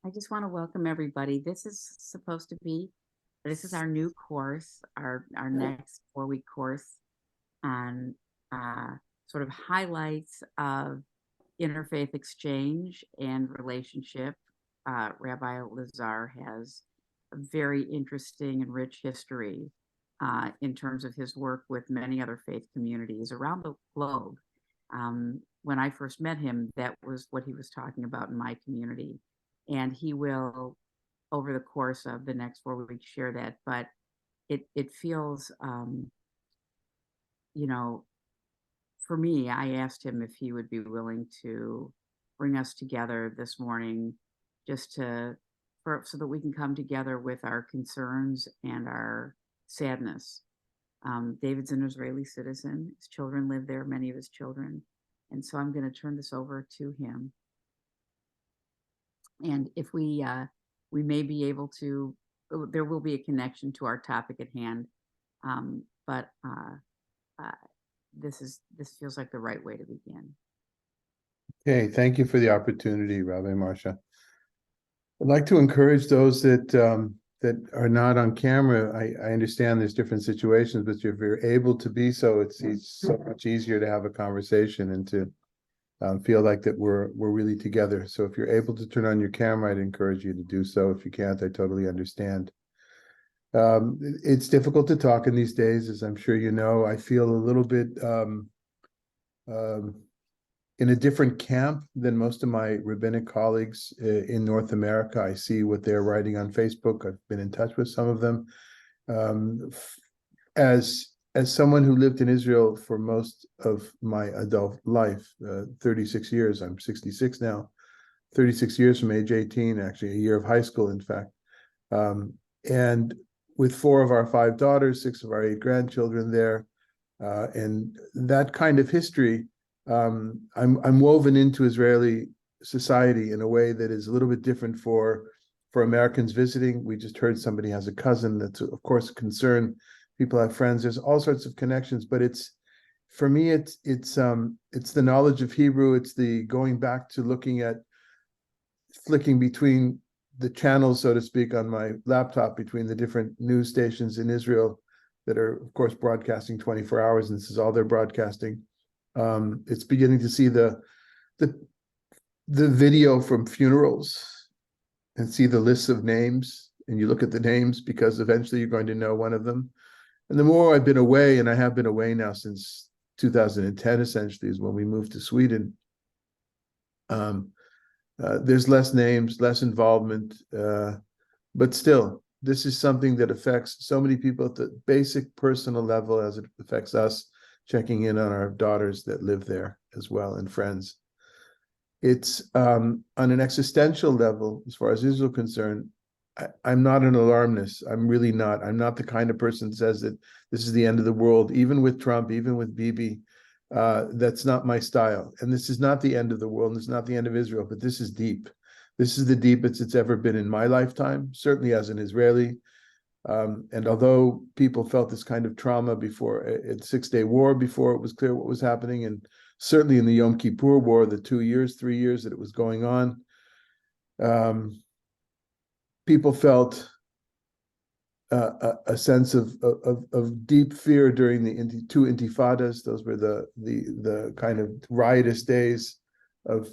I just want to welcome everybody. This is our new course, our next 4-week course on sort of highlights of interfaith exchange and relationship. Rabbi Lazar has a very interesting and rich history in terms of his work with many other faith communities around the globe. When I first met him, that was what he was talking about in my community. And he will, over the course of the next 4 weeks, share that. But it feels, for me, I asked him if he would be willing to bring us together this morning, just so that we can come together with our concerns and our sadness. David's an Israeli citizen. His children live there, many of his children. And so I'm going to turn this over to him. And if we may be able to, there will be a connection to our topic at hand. But this feels like the right way to begin. Okay, thank you for the opportunity, Rabbi Marsha. I'd like to encourage those that are not on camera. I understand there's different situations, but if you're able to be so, it's so much easier to have a conversation and to feel like that we're really together. So if you're able to turn on your camera, I'd encourage you to do so. If you can't, I totally understand. It's difficult to talk in these days, as I'm sure you know. I feel a little bit in a different camp than most of my rabbinic colleagues in North America. I see what they're writing on Facebook. I've been in touch with some of them. As someone who lived in Israel for most of my adult life, 36 years, I'm 66 now, 36 years from age 18, actually a year of high school, in fact. And with 4 of our 5 daughters, 6 of our 8 grandchildren there, and that kind of history, I'm woven into Israeli society in a way that is a little bit different for Americans visiting. We just heard somebody has a cousin that's, of course, a concern. People have friends. There's all sorts of connections, but for me, it's the knowledge of Hebrew. It's the going back to looking at flicking between the channels, so to speak, on my laptop between the different news stations in Israel that are, of course, broadcasting 24 hours, and this is all they're broadcasting. It's beginning to see the video from funerals and see the lists of names, and you look at the names because eventually you're going to know one of them. And the more I've been away, and I have been away now since 2010, essentially, is when we moved to Sweden. There's less names, less involvement, but still, this is something that affects so many people at the basic personal level as it affects us, checking in on our daughters that live there as well and friends. It's on an existential level, as far as Israel is concerned, I'm not an alarmist. I'm really not. I'm not the kind of person that says that this is the end of the world, even with Trump, even with Bibi. That's not my style. And this is not the end of the world, and it's not the end of Israel, but this is deep. This is the deepest it's ever been in my lifetime, certainly as an Israeli. And although people felt this kind of trauma before at 6-day war, before it was clear what was happening, and certainly in the Yom Kippur War, the 2 years, 3 years that it was going on, people felt a sense of deep fear during the 2 intifadas. Those were the kind of riotous days of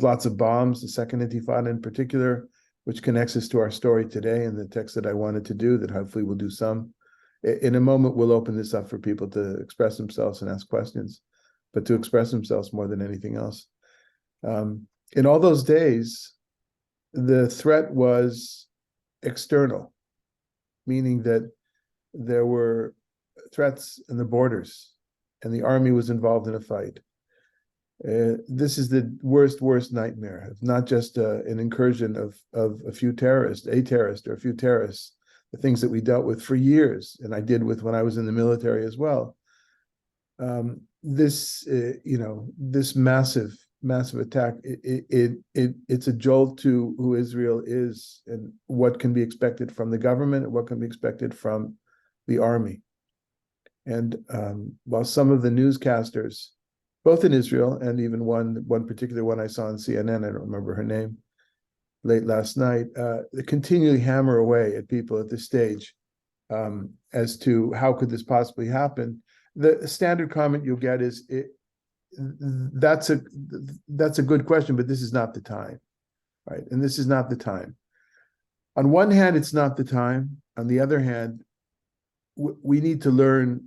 lots of bombs. The second intifada in particular, which connects us to our story today and the text that I wanted to do, that hopefully we'll do some. In a moment, we'll open this up for people to express themselves and ask questions, but to express themselves more than anything else. In all those days, the threat was external, meaning that there were threats in the borders and the army was involved in a fight. This is the worst nightmare of not just an incursion of a few terrorists, a terrorist or a few terrorists, the things that we dealt with for years, and I did with when I was in the military as well. This massive attack, it's a jolt to who Israel is and what can be expected from the government and what can be expected from the army. And while some of the newscasters, both in Israel and even one particular one I saw on CNN, I don't remember her name, late last night, they continually hammer away at people at this stage as to how could this possibly happen. The standard comment you'll get is, that's a good question, but this is not the time, right? And this is not the time. On one hand, it's not the time. On the other hand, we need to learn.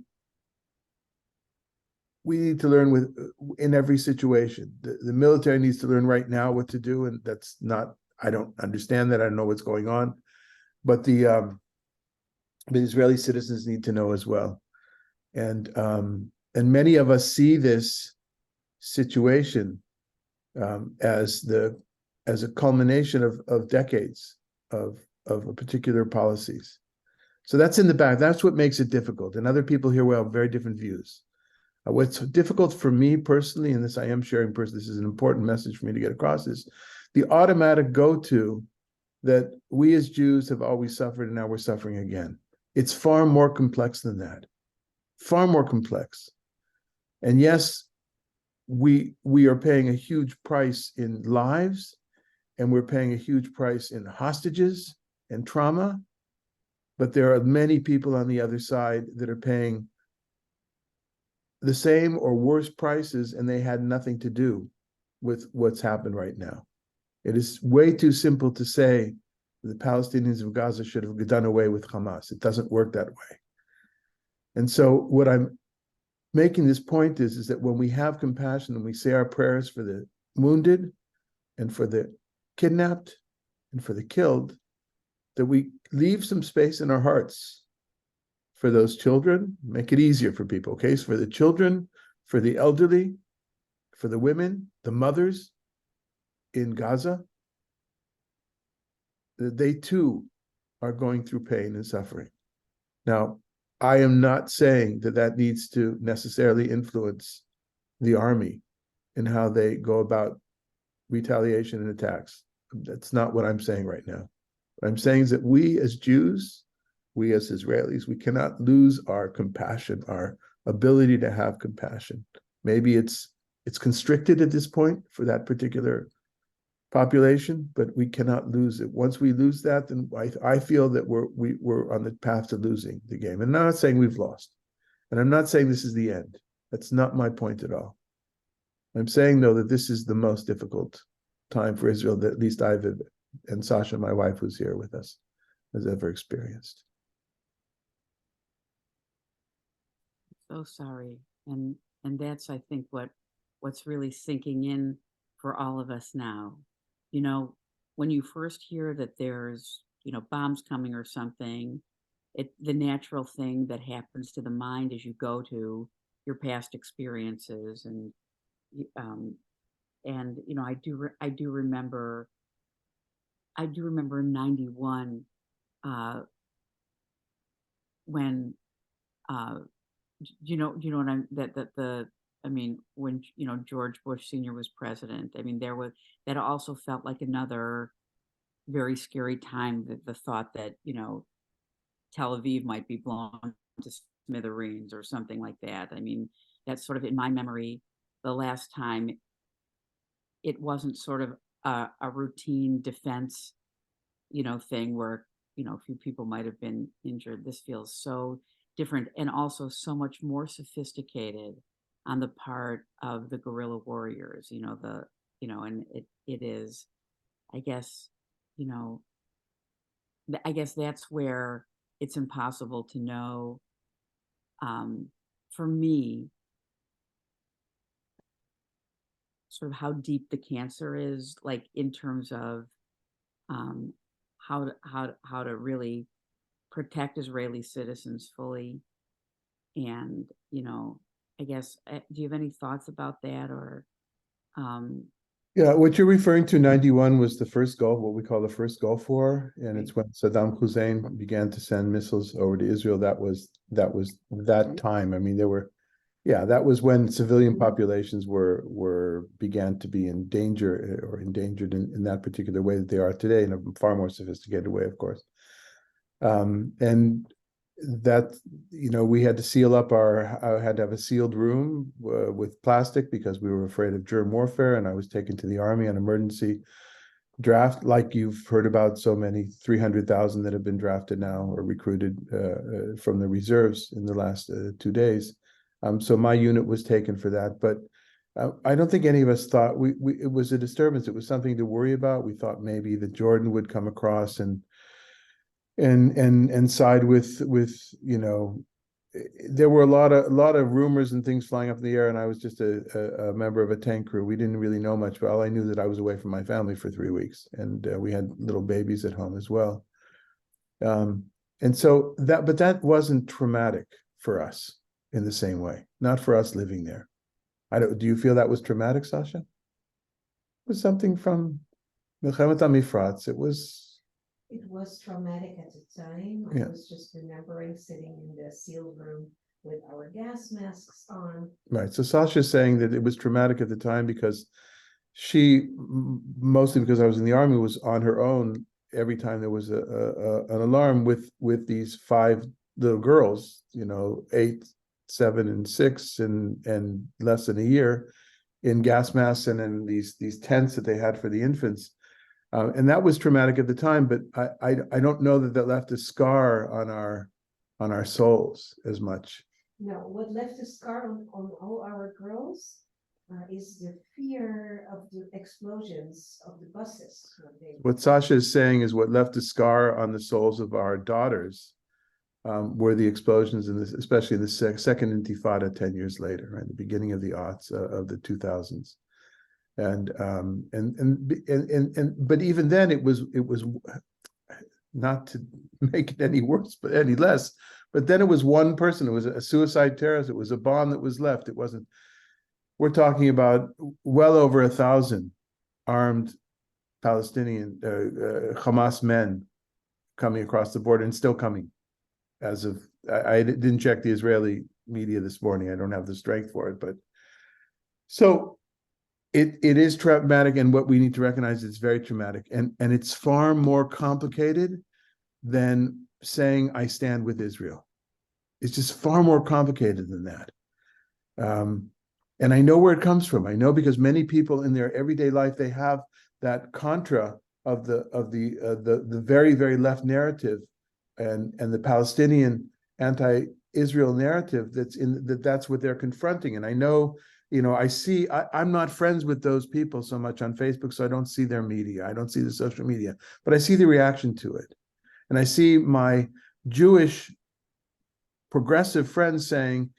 We need to learn in every situation. The military needs to learn right now what to do, and that's not. I don't understand that. I don't know what's going on, but the Israeli citizens need to know as well. And many of us see this situation as a culmination of decades of a particular policies. So that's in the back. That's what makes it difficult. And other people here will have very different views. What's difficult for me personally, and this I am sharing personally, this is an important message for me to get across, is the automatic go-to that we as Jews have always suffered and now we're suffering again. It's far more complex than that. Far more complex. And yes, we are paying a huge price in lives, and we're paying a huge price in hostages and trauma, but there are many people on the other side that are paying the same or worse prices, and they had nothing to do with what's happened right now. It is way too simple to say the Palestinians of Gaza should have done away with Hamas. It doesn't work that way. And so what I'm making this point is that when we have compassion and we say our prayers for the wounded and for the kidnapped and for the killed, that we leave some space in our hearts for those children, make it easier for people, okay? So for the children, for the elderly, for the women, the mothers in Gaza, that they too are going through pain and suffering. Now, I am not saying that needs to necessarily influence the army and how they go about retaliation and attacks. That's not what I'm saying right now. What I'm saying is that we as Jews, we as Israelis, we cannot lose our compassion, our ability to have compassion. Maybe it's constricted at this point for that particular population, but we cannot lose it. Once we lose that, then I feel that we're on the path to losing the game. And I'm not saying we've lost. And I'm not saying this is the end. That's not my point at all. I'm saying, though, that this is the most difficult time for Israel that at least I've, and Sasha, my wife, who's here with us, has ever experienced. So sorry. And that's, I think, what's really sinking in for all of us now. You know, when you first hear that there's, bombs coming or something, the natural thing that happens to the mind is you go to your past experiences, and I do remember in 91 when do you know what when George Bush Sr. was president, that also felt like another very scary time, that the thought that Tel Aviv might be blown to smithereens or something like that. That's sort of in my memory the last time it wasn't sort of a routine defense thing where a few people might have been injured. This feels so different, and also so much more sophisticated on the part of the guerrilla warriors, and it is, I guess, I guess that's where it's impossible to know, for me, sort of how deep the cancer is, like in terms of how to really protect Israeli citizens fully. And I guess, do you have any thoughts about that? Or yeah, what you're referring to, 91 was the first Gulf, what we call the first Gulf War, and it's when Saddam Hussein began to send missiles over to Israel. That was that time. That was when civilian populations began to be in danger, or endangered in that particular way that they are today, in a far more sophisticated way, of course. And that, we had to seal up I had to have a sealed room with plastic because we were afraid of germ warfare, and I was taken to the army on emergency draft, like you've heard about so many 300,000 that have been drafted now or recruited from the reserves in the last 2 days. So my unit was taken for that, but I don't think any of us thought it was a disturbance. It was something to worry about. We thought maybe that Jordan would come across and side with there were a lot of rumors and things flying up in the air, and I was just a member of a tank crew. We didn't really know much, but all I knew that I was away from my family for 3 weeks, and we had little babies at home as well. And so that wasn't traumatic for us in the same way, not for us living there. Do you feel that was traumatic, Sasha? It was something from Milchemet HaMifratz. It was traumatic at the time. I was just remembering sitting in the sealed room with our gas masks on. Right. So Sasha's saying that it was traumatic at the time because she, mostly because I was in the army, was on her own every time there was an alarm with these 5 little girls, 8, 7, and 6, and less than a year, in gas masks and in these tents that they had for the infants. And that was traumatic at the time, but I don't know that left a scar on our souls as much. No, what left a scar on all our girls is the fear of the explosions of the buses. What Sasha is saying is what left a scar on the souls of our daughters were the explosions especially in the second Intifada 10 years later, right, the beginning of the aughts of the 2000s. But even then it was not to make it any worse, but any less. But then it was one person. It was a suicide terrorist. It was a bomb that was left. It wasn't. We're talking about well over 1,000 armed Palestinian Hamas men coming across the border and still coming. As of I didn't check the Israeli media this morning. I don't have the strength for it, but so. It is traumatic, and what we need to recognize is it's very traumatic, and it's far more complicated than saying I stand with Israel. It's just far more complicated than that. And I know where it comes from. I know because many people in their everyday life, they have that contra of the very, very left narrative and the Palestinian anti-Israel narrative that's what they're confronting. And I know. I'm not friends with those people so much on Facebook, so I don't see their media. I don't see the social media, but I see the reaction to it. And I see my Jewish progressive friends saying,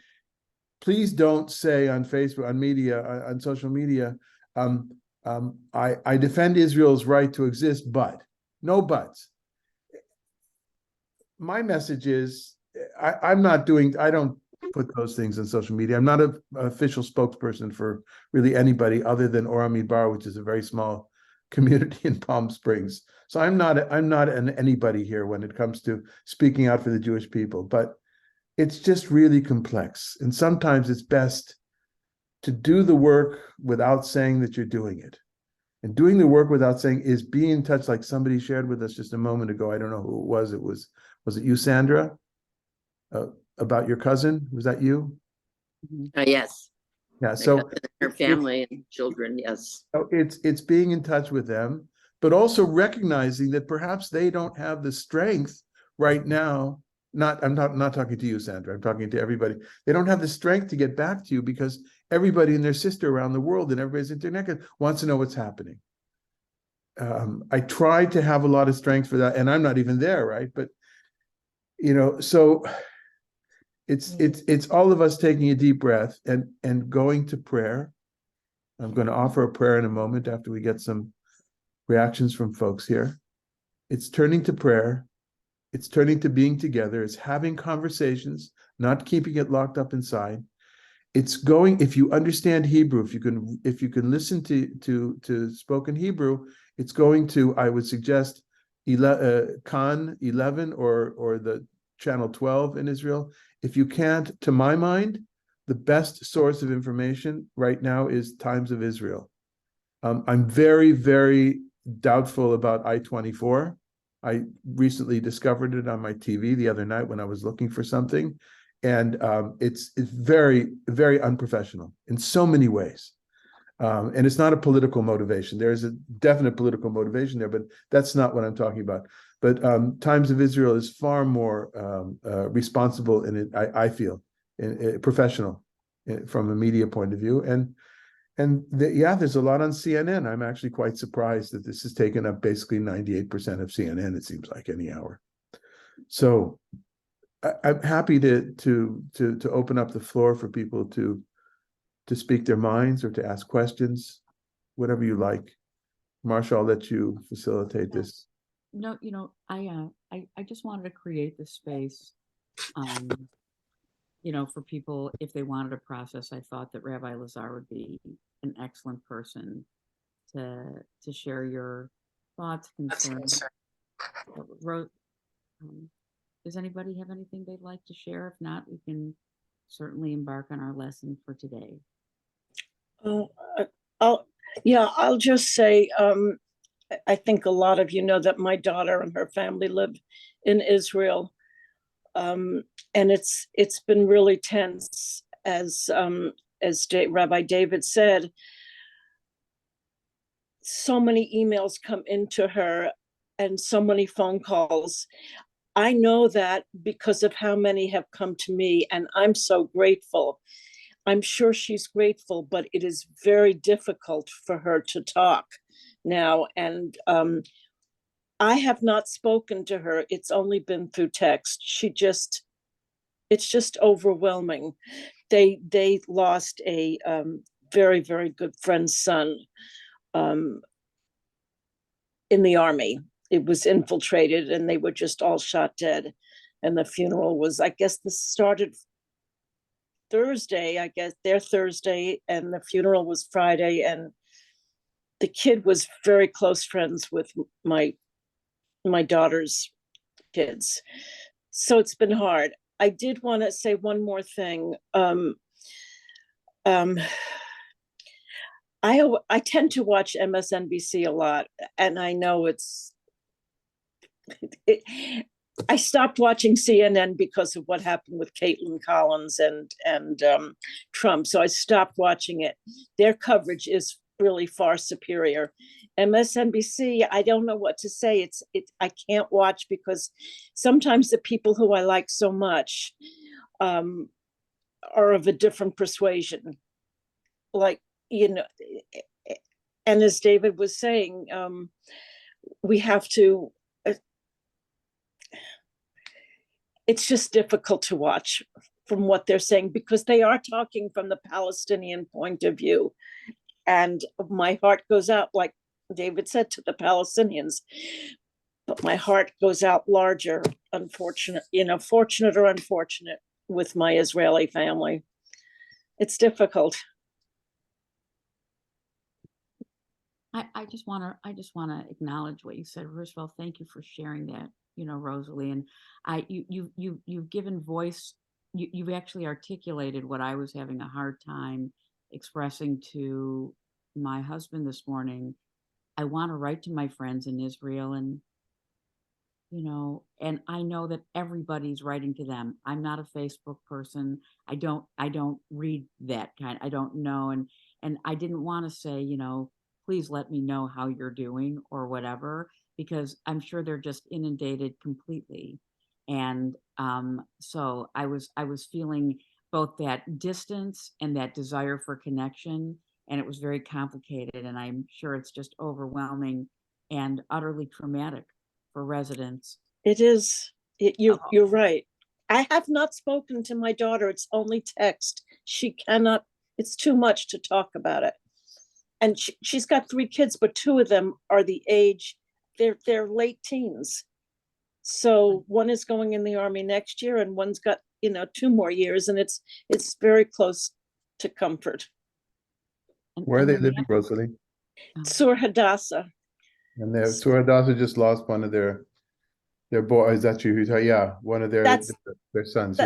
please don't say on Facebook, on media, on social media, I defend Israel's right to exist, but no buts. My message is, I don't put those things on social media. I'm not an official spokesperson for really anybody other than Ora Midbar, which is a very small community in Palm Springs. So I'm not an anybody here when it comes to speaking out for the Jewish people, but it's just really complex. And sometimes it's best to do the work without saying that you're doing it. And doing the work without saying is be in touch, like somebody shared with us just a moment ago. I don't know who it was. Was it you, Sandra? About your cousin? Was that you? Yes. Yeah. So her family and children. Yes. It's being in touch with them, but also recognizing that perhaps they don't have the strength right now. I'm not talking to you, Sandra. I'm talking to everybody. They don't have the strength to get back to you because everybody and their sister around the world and everybody's internet wants to know what's happening. I tried to have a lot of strength for that, and I'm not even there, right? But so. It's all of us taking a deep breath and going to prayer. I'm going to offer a prayer in a moment after we get some reactions from folks here. It's turning to prayer. It's turning to being together. It's having conversations, not keeping it locked up inside. It's going, if you understand Hebrew, if you can listen to spoken Hebrew, it's going to, I would suggest, Khan 11 or the channel 12 in Israel. If you can't, to my mind, the best source of information right now is Times of Israel. I'm very, very doubtful about I-24. I recently discovered it on my TV the other night when I was looking for something. And it's very, very unprofessional in so many ways. And it's not a political motivation. There is a definite political motivation there, but that's not what I'm talking about. But Times of Israel is far more responsible in it, I feel, professional from a media point of view. Yeah, there's a lot on CNN. I'm actually quite surprised that this has taken up basically 98% of CNN, it seems like, any hour. So I'm happy to open up the floor for people to speak their minds or to ask questions, whatever you like. Marsha, I'll let you facilitate this. No, I just wanted to create the space, for people, if they wanted to process. I thought that Rabbi Lazar would be an excellent person to share your thoughts, concerns. Does anybody have anything they'd like to share? If not, we can certainly embark on our lesson for today. I'll just say, I think a lot of you know that my daughter and her family live in Israel. And it's been really tense, as Rabbi David said. So many emails come into her and so many phone calls. I know that because of how many have come to me, and I'm so grateful. I'm sure she's grateful, but it is very difficult for her to talk now. And I have not spoken to her. It's only been through text. It's just overwhelming. They lost a very, very good friend's son in the army. It was infiltrated and they were just all shot dead. And the funeral was, I guess this started Thursday, I guess their Thursday, and the funeral was Friday. And the kid was very close friends with my daughter's kids. So it's been hard. I did want to say one more thing. I tend to watch MSNBC a lot, and I know I stopped watching CNN because of what happened with Caitlin Collins and Trump. So I stopped watching it. Their coverage is really far superior. MSNBC, I don't know what to say. I can't watch because sometimes the people who I like so much are of a different persuasion. Like, and as David was saying, we have to, it's just difficult to watch from what they're saying because they are talking from the Palestinian point of view. And my heart goes out, like David said, to the Palestinians, but my heart goes out larger, fortunate or unfortunate, with my Israeli family. It's difficult. I just want to acknowledge what you said. First of all, thank you for sharing that, Rosalie. And you've given voice. You've actually articulated what I was having a hard time expressing to my husband this morning. I want to write to my friends in Israel, and and I know that everybody's writing to them. I'm not a Facebook person. I don't read that kind. I don't know, and I didn't want to say, please let me know how you're doing or whatever, because I'm sure they're just inundated completely. And so I was feeling both that distance and that desire for connection, and it was very complicated. And I'm sure it's just overwhelming and utterly traumatic for residents. It is. You're right. I have not spoken to my daughter. It's only text. She cannot. It's too much to talk about it. And she's got 3 kids, but 2 of them are the age, they're late teens. So one is going in the army next year and one's got, 2 more years, and it's very close to comfort. Where are they living, Rosalie? Sur Hadassah. And Sur Hadassah just lost one of their boys. Is that you? Yeah, one of their sons.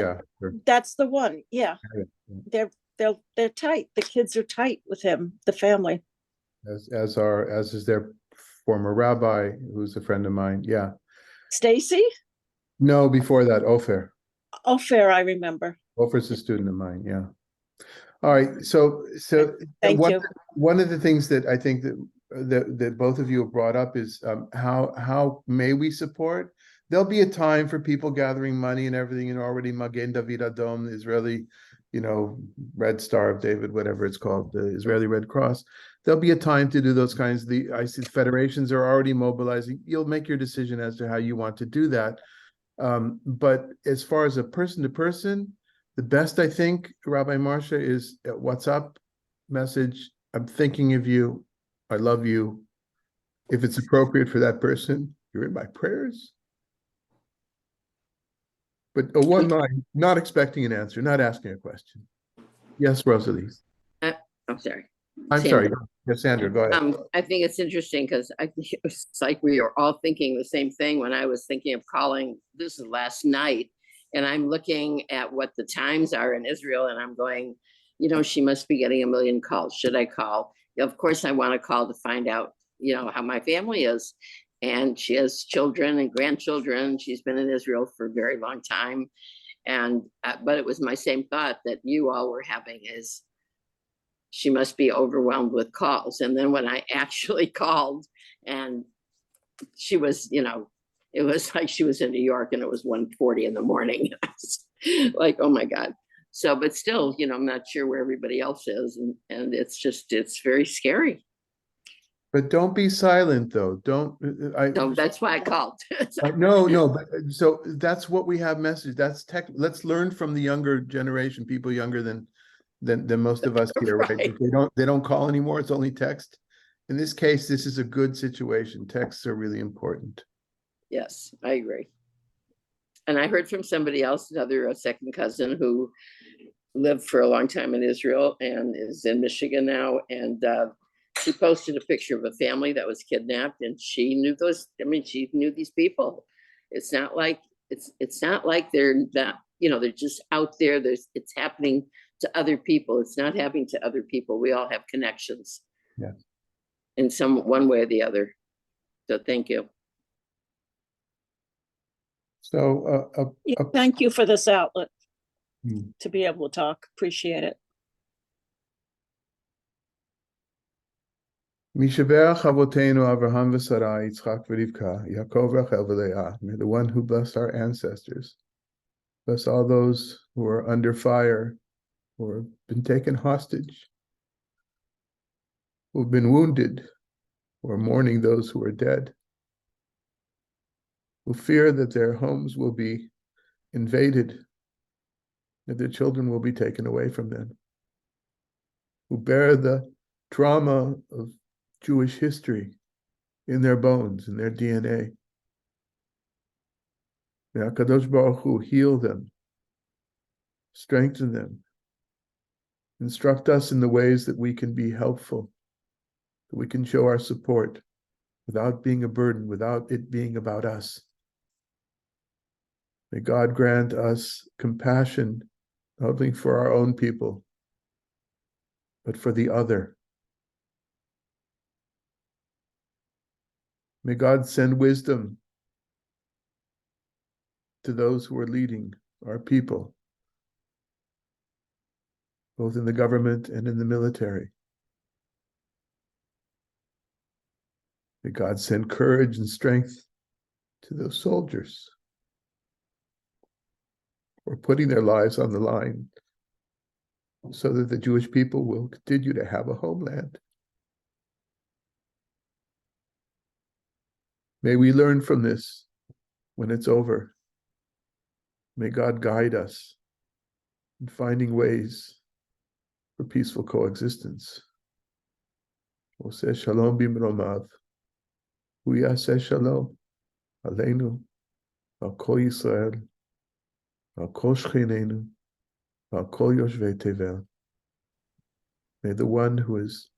That's the one. Yeah. They're tight. The kids are tight with him, the family. As is their former rabbi, who's a friend of mine. Yeah. Stacy? No, before that, Ofer. Ofer, I remember. Ofer's a student of mine. Yeah. All right, so Thank one you. one of the things that I think that both of you have brought up is how may we support? There'll be a time for people gathering money and everything, and already Magen David Adom, the Israeli, Red Star of David, whatever it's called, the Israeli Red Cross. There'll be a time to do those kinds. The ISIS federations are already mobilizing. You'll make your decision as to how you want to do that. But as far as a person to person, the best, I think, Rabbi Marsha, is a WhatsApp message. I'm thinking of you. I love you. If it's appropriate for that person, you're in my prayers. But a one line, not expecting an answer, not asking a question. Yes, Rosalie. I'm sorry. I'm Sandra. sorry. Yes, Sandra, go ahead. I think it's interesting because I think it's like we are all thinking the same thing when I was thinking of calling. This is last night, and I'm looking at what the times are in Israel, and I'm going, she must be getting a million calls. Should I call? Of course, I want to call to find out, how my family is. And she has children and grandchildren. She's been in Israel for a very long time. And, but it was my same thought that you all were having is, she must be overwhelmed with calls. And then when I actually called and she was, it was like she was in New York and it was 1:40 in the morning. Like, oh my God. So, but still, I'm not sure where everybody else is. And it's very scary. But don't be silent, though. So that's why I called. No, but so that's what we have message. That's tech. Let's learn from the younger generation, people younger than most of us here, right? Right. They don't call anymore. It's only text. In this case, this is a good situation. Texts are really important. Yes, I agree. And I heard from somebody else, a second cousin who lived for a long time in Israel and is in Michigan now. And she posted a picture of a family that was kidnapped, and she knew she knew these people. It's not like they're not, they're just out there. It's happening to other people. It's not happening to other people. We all have connections. Yeah. In one way or the other. So thank you. So Thank you for this outlet Hmm. to be able to talk. Appreciate it. Mishaberach Avoteinu Avraham v'Sarai, Yitzchak v'Rivka, Yaakov Rachel v'Leah. May the one who blessed our ancestors bless all those who are under fire, who have been taken hostage, who have been wounded, who are mourning those who are dead, who fear that their homes will be invaded, that their children will be taken away from them, who bear the trauma of Jewish history in their bones, in their DNA. May HaKadosh Baruch Hu heal them, strengthen them, instruct us in the ways that we can be helpful, that we can show our support without being a burden, without it being about us. May God grant us compassion, not only for our own people, but for the other. May God send wisdom to those who are leading our people, both in the government and in the military. May God send courage and strength to those soldiers who are putting their lives on the line so that the Jewish people will continue to have a homeland. May we learn from this when it's over. May God guide us in finding ways for peaceful coexistence. Oseh shalom bimromav, hu yaseh shalom aleinu, al kol Yisrael, al kol shechinenu, al kol yoshvei tevel. May the one who has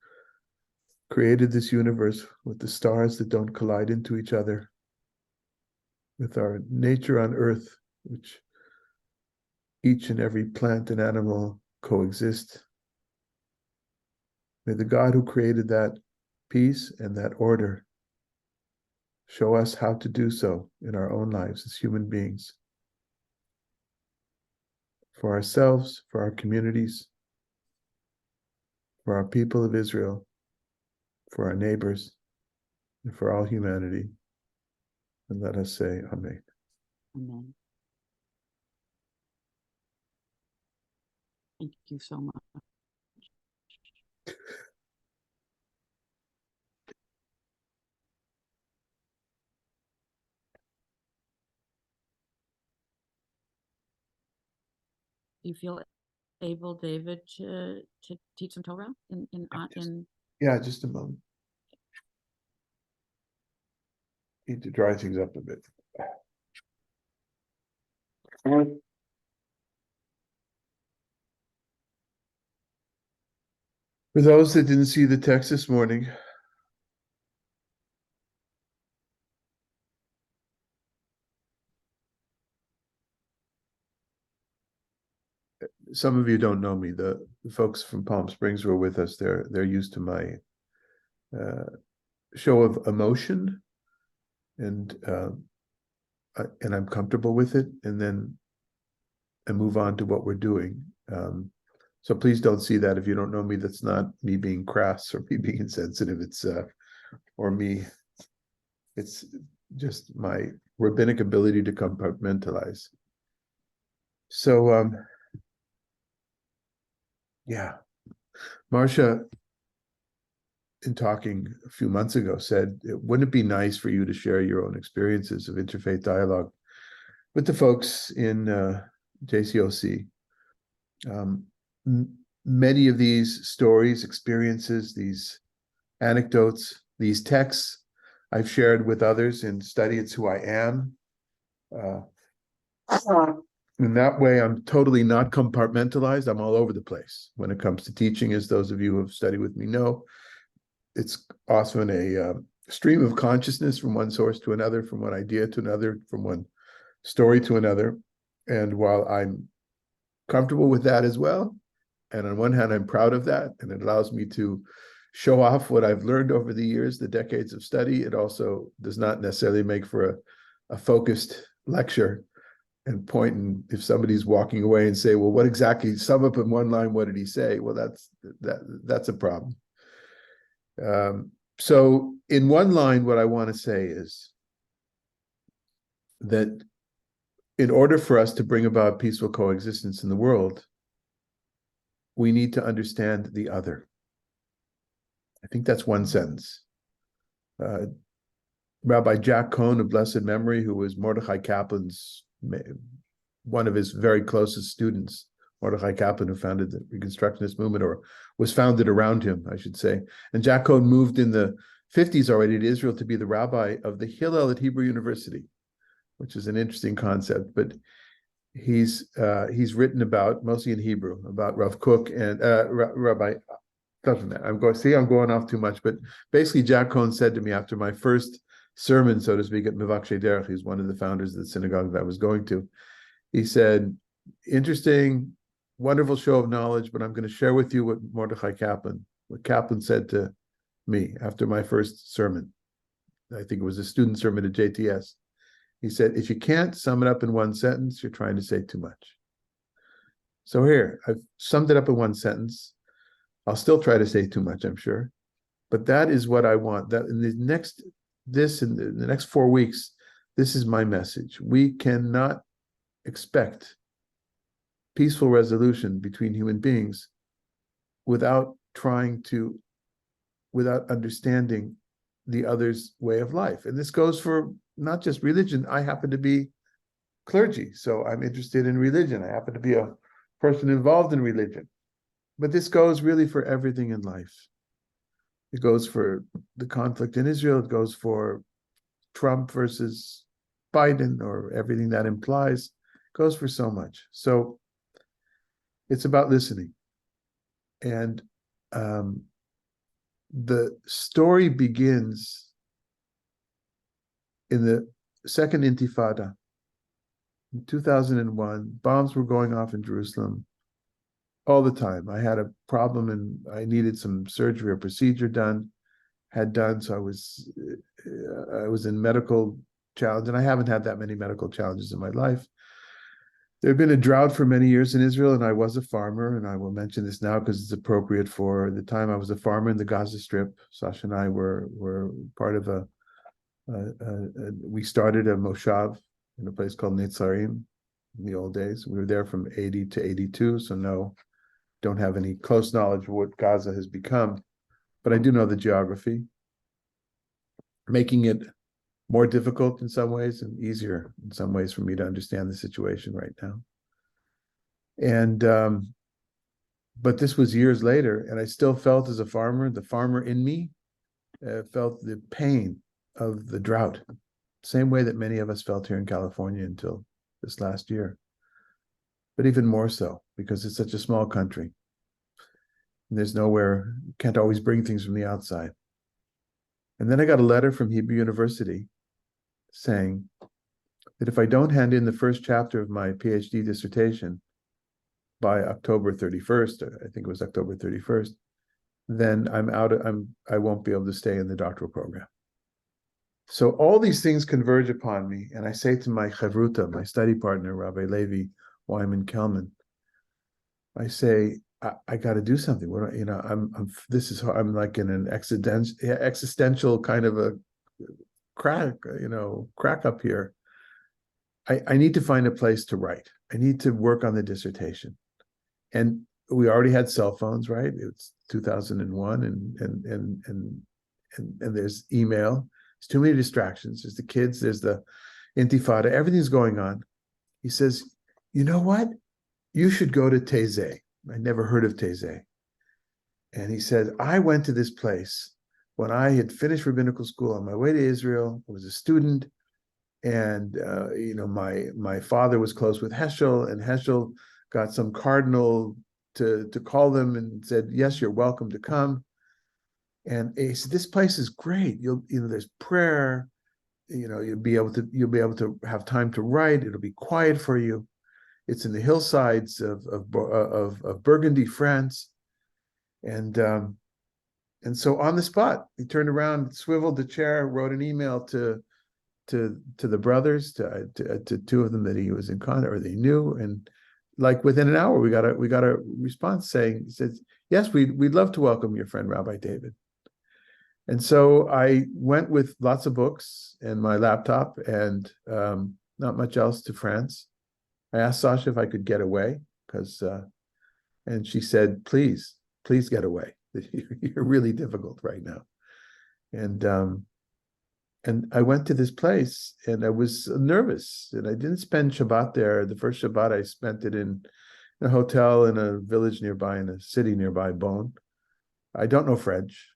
created this universe with the stars that don't collide into each other, with our nature on earth, which each and every plant and animal coexist. May the God who created that peace and that order show us how to do so in our own lives as human beings, for ourselves, for our communities, for our people of Israel, for our neighbors, and for all humanity. And let us say Amen. Amen. Thank you so much. Do you feel able, David, to teach some Torah in Yeah, just a moment. Need to dry things up a bit. For those that didn't see the text this morning, some of you don't know me. The folks from Palm Springs were with us. They're used to my show of emotion, and I'm comfortable with it. And then I move on to what we're doing. So please don't see that if you don't know me. That's not me being crass or me being insensitive. It's or me. It's just my rabbinic ability to compartmentalize. So yeah, Marcia, in talking a few months ago, said, wouldn't it be nice for you to share your own experiences of interfaith dialogue with the folks in JCOC? Many of these stories, experiences, these anecdotes, these texts I've shared with others in Study It's Who I Am. In that way, I'm totally not compartmentalized. I'm all over the place when it comes to teaching, as those of you who have studied with me know. It's often a stream of consciousness from one source to another, from one idea to another, from one story to another. And while I'm comfortable with that as well, and on one hand, I'm proud of that, and it allows me to show off what I've learned over the years, the decades of study, it also does not necessarily make for a focused lecture and point. And if somebody's walking away and say, well, what exactly, sum up in one line, what did he say? Well, that's a problem. So in one line, what I want to say is that in order for us to bring about peaceful coexistence in the world, we need to understand the other. I think that's one sentence. Rabbi Jack Cohn of blessed memory, who was Mordechai Kaplan's, one of his very closest students, Mordechai Kaplan, who founded the Reconstructionist movement, or was founded around him, I should say. And Jack Cohn moved in the 50s already to Israel to be the rabbi of the Hillel at Hebrew University, which is an interesting concept. But he's written about, mostly in Hebrew, about Rav Kook and Rabbi. Doesn't matter. I'm going off too much. But basically, Jack Cohn said to me after my first sermon, so to speak, at Mivakshei Derech, he's one of the founders of the synagogue that I was going to. He said, interesting, wonderful show of knowledge, but I'm going to share with you what Kaplan said to me after my first sermon. I think it was a student sermon at JTS. He said, if you can't sum it up in one sentence, you're trying to say too much. So here, I've summed it up in one sentence. I'll still try to say too much, I'm sure. But that is what I want. That in the next 4 weeks, this is my message. We cannot expect peaceful resolution between human beings without understanding the other's way of life. And this goes for not just religion. I happen to be clergy, so I'm interested in religion. I happen to be a person involved in religion. But this goes really for everything in life. It goes for the conflict in Israel. It goes for Trump versus Biden, or everything that implies. It goes for so much. So it's about listening. And the story begins in the Second Intifada. In 2001, bombs were going off in Jerusalem all the time. I had a problem and I needed some surgery or procedure done. So I was in medical challenge, and I haven't had that many medical challenges in my life. There had been a drought for many years in Israel, and I was a farmer, and I will mention this now because it's appropriate for the time I was a farmer in the Gaza Strip. Sasha and I were part of we started a moshav in a place called Mizmorim in the old days. We were there from 80 to 82, so don't have any close knowledge of what Gaza has become, but I do know the geography, making it more difficult in some ways and easier in some ways for me to understand the situation right now. And but this was years later, and I still felt as a farmer, the farmer in me felt the pain of the drought, same way that many of us felt here in California until this last year, but even more so because it's such a small country. And there's nowhere, can't always bring things from the outside. And then I got a letter from Hebrew University saying that if I don't hand in the first chapter of my PhD dissertation by October 31st, I think it was October 31st, then I won't be able to stay in the doctoral program. So all these things converge upon me, and I say to my chavruta, my study partner, Rabbi Levi Wyman Kelman, I say, I got to do something. What I'm like in an existential kind of a crack up here. I need to find a place to write. I need to work on the dissertation. And we already had cell phones, right? It's 2001 and there's email. There's too many distractions. There's the kids, there's the intifada, everything's going on. He says, you know what? You should go to Taizé. I never heard of Taizé. And he said, I went to this place when I had finished rabbinical school on my way to Israel. I was a student, and my father was close with Heschel, and Heschel got some cardinal to call them and said, yes, you're welcome to come. And he said, this place is great. There's prayer. You'll be able to have time to write. It'll be quiet for you. It's in the hillsides of Burgundy, France. And so on the spot, he turned around, swiveled the chair, wrote an email to the brothers, to two of them that he was in contact or they knew, and like within an hour, we got a response saying, he says, yes, we'd love to welcome your friend Rabbi David. And so I went with lots of books and my laptop and not much else to France. I asked Sasha if I could get away and she said, please get away. You're really difficult right now. And I went to this place and I was nervous and I didn't spend Shabbat there. The first Shabbat I spent it in a hotel in a village nearby, in a city nearby, Bonn. I don't know French.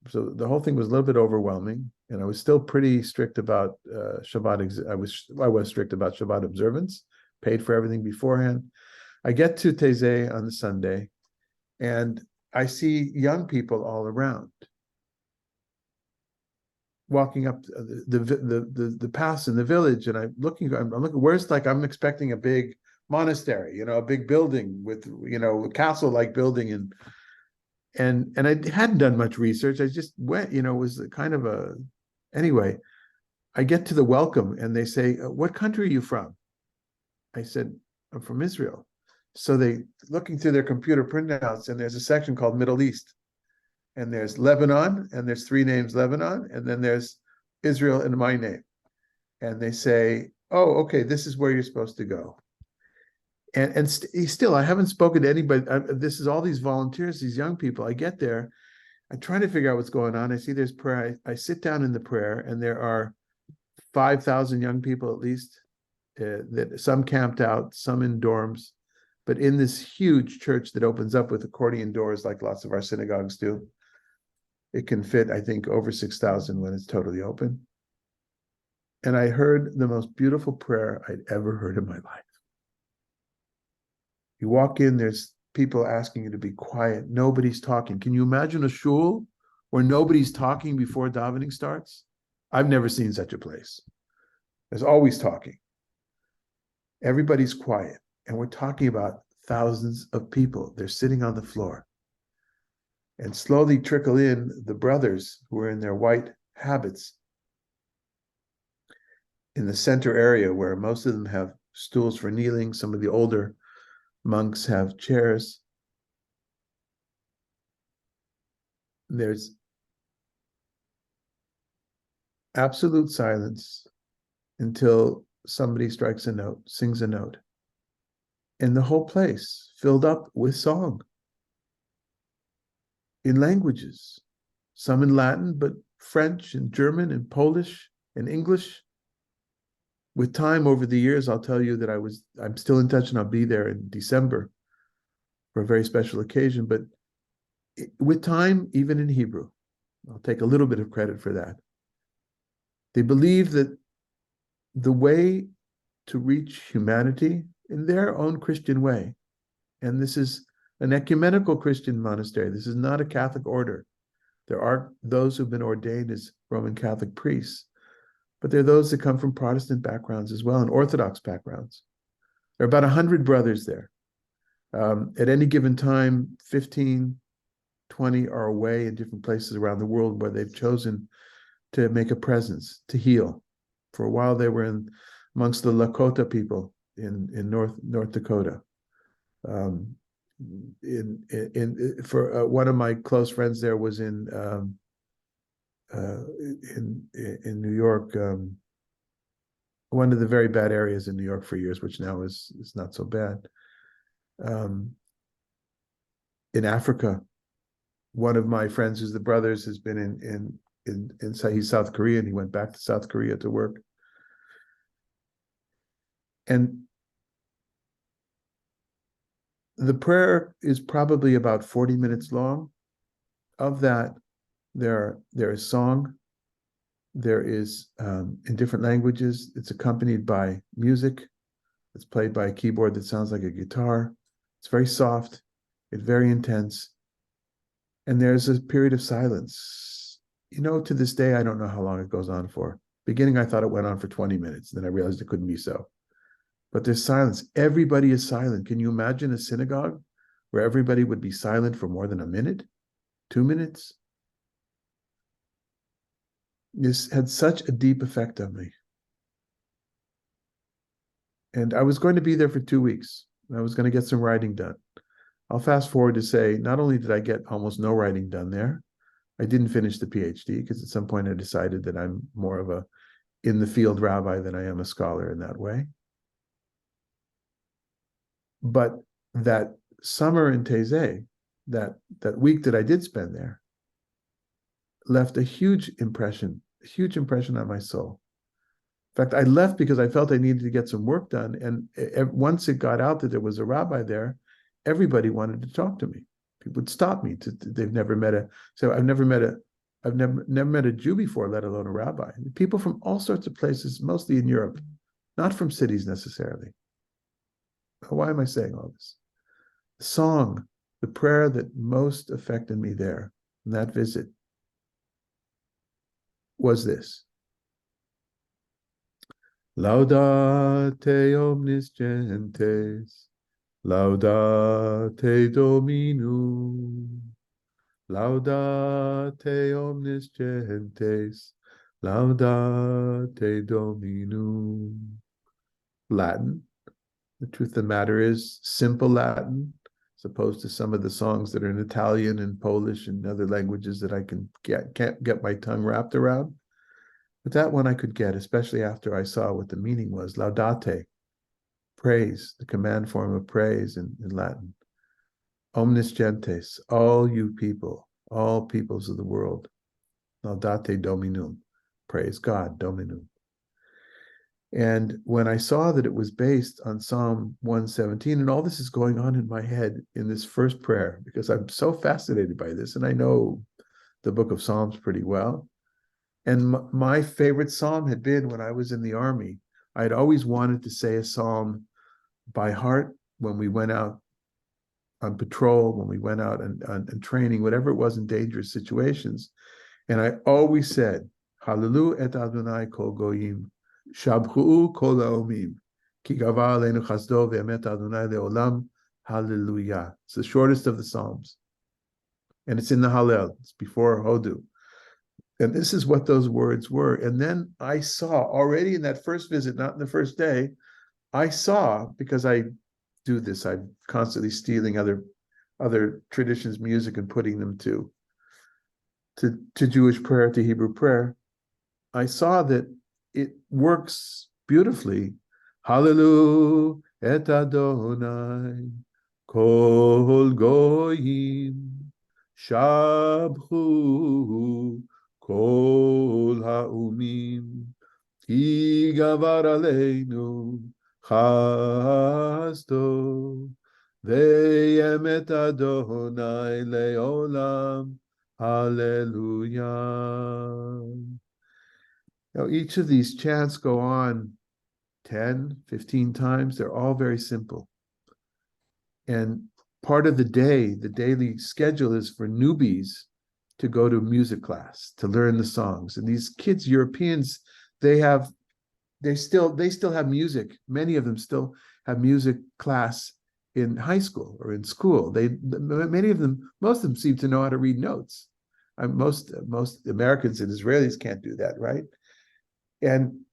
So the whole thing was a little bit overwhelming, and I was still pretty strict about Shabbat. I was strict about Shabbat observance, paid for everything beforehand. I get to Taizé on the Sunday, and I see young people all around, walking up the paths in the village, and I'm looking. Where's I'm expecting a big monastery, a big building with a castle-like building, and I hadn't done much research. I just went, it was kind of anyway, I get to the welcome and they say, what country are you from? I said, I'm from Israel. So they looking through their computer printouts, and there's a section called Middle East, and there's Lebanon, and there's three names, Lebanon, and then there's Israel and my name. And they say, oh, okay, this is where you're supposed to go. And still, I haven't spoken to anybody. This is all these volunteers, these young people. I get there, I try to figure out what's going on. I see there's prayer. I sit down in the prayer, and there are 5,000 young people at least, that some camped out, some in dorms, but in this huge church that opens up with accordion doors like lots of our synagogues do. It can fit, I think, over 6,000 when it's totally open. And I heard the most beautiful prayer I'd ever heard in my life. You walk in, there's people asking you to be quiet. Nobody's talking. Can you imagine a shul where nobody's talking before davening starts? I've never seen such a place. There's always talking. Everybody's quiet. And we're talking about thousands of people. They're sitting on the floor. And slowly trickle in the brothers who are in their white habits in the center area where most of them have stools for kneeling. Some of the older monks have chairs. There's absolute silence until somebody strikes a note, sings a note. And the whole place filled up with song in languages, some in Latin, but French and German and Polish and English. With time over the years, I'll tell you that I'm still in touch, and I'll be there in December for a very special occasion. But with time, even in Hebrew, I'll take a little bit of credit for that. They believe that the way to reach humanity in their own Christian way, and this is an ecumenical Christian monastery, this is not a Catholic order. There are those who've been ordained as Roman Catholic priests, but there are those that come from Protestant backgrounds as well, and Orthodox backgrounds. There are about 100 brothers there. At any given time, 15, 20 are away in different places around the world where they've chosen to make a presence, to heal. For a while, they were amongst the Lakota people in North Dakota. For one of my close friends there was in New York, one of the very bad areas in New York for years, which now is not so bad. In Africa, one of my friends who's the brothers has been he's South Korean. He went back to South Korea to work. And the prayer is probably about 40 minutes long. Of that, there is song. There is in different languages. It's accompanied by music. It's played by a keyboard that sounds like a guitar. It's very soft. It's very intense. And there's a period of silence. You know, to this day, I don't know how long it goes on for. Beginning, I thought it went on for 20 minutes. Then I realized it couldn't be so. But there's silence. Everybody is silent. Can you imagine a synagogue where everybody would be silent for more than a minute, 2 minutes? This had such a deep effect on me. And I was going to be there for 2 weeks. I was going to get some writing done. I'll fast forward to say, not only did I get almost no writing done there, I didn't finish the PhD because at some point I decided that I'm more of a in-the-field rabbi than I am a scholar in that way. But that summer in Taizé, that week that I did spend there, left a huge impression on my soul. In fact, I left because I felt I needed to get some work done. And once it got out that there was a rabbi there, everybody wanted to talk to me. People would stop me. They've never met I've never met a Jew before, let alone a rabbi. People from all sorts of places, mostly in Europe, not from cities necessarily. Why am I saying all this? The song, the prayer that most affected me there in that visit was this. Laudate omnis gentes, laudate Dominum, laudate omnis gentes, laudate Dominum. Latin. The truth of the matter is simple Latin, as opposed to some of the songs that are in Italian and Polish and other languages that I can't get my tongue wrapped around. But that one I could get, especially after I saw what the meaning was. Laudate, praise, the command form of praise in Latin. Omnis gentes, all you people, all peoples of the world. Laudate Dominum, praise God, Dominum. And when I saw that it was based on Psalm 117, and all this is going on in my head in this first prayer, because I'm so fascinated by this, and I know the book of Psalms pretty well. And my favorite psalm had been when I was in the army. I had always wanted to say a psalm by heart when we went out on patrol, when we went out and training, whatever it was in dangerous situations. And I always said, Hallelu et Adonai kol goyim, Shabhu kol haomim, ki gava aleinu chasdo ve'emet Adonai leolam, hallelujah. It's the shortest of the Psalms. And it's in the Hallel, it's before Hodu. And this is what those words were. And then I saw already in that first visit, not in the first day, I saw, because I do this, I'm constantly stealing other traditions' music and putting them to Jewish prayer, to Hebrew prayer. I saw that it works beautifully. Hallelujah et Adonai kol goyim shabhu kol ha'umim ki gavar aleinu chasto ve'emet Adonai le'olam hallelujah. Now, each of these chants go on 10, 15 times. They're all very simple. And part of the day, the daily schedule is for newbies to go to music class, to learn the songs. And these kids, Europeans, they still have music. Many of them still have music class in high school or in school. Most of them seem to know how to read notes. Most Americans and Israelis can't do that, right? And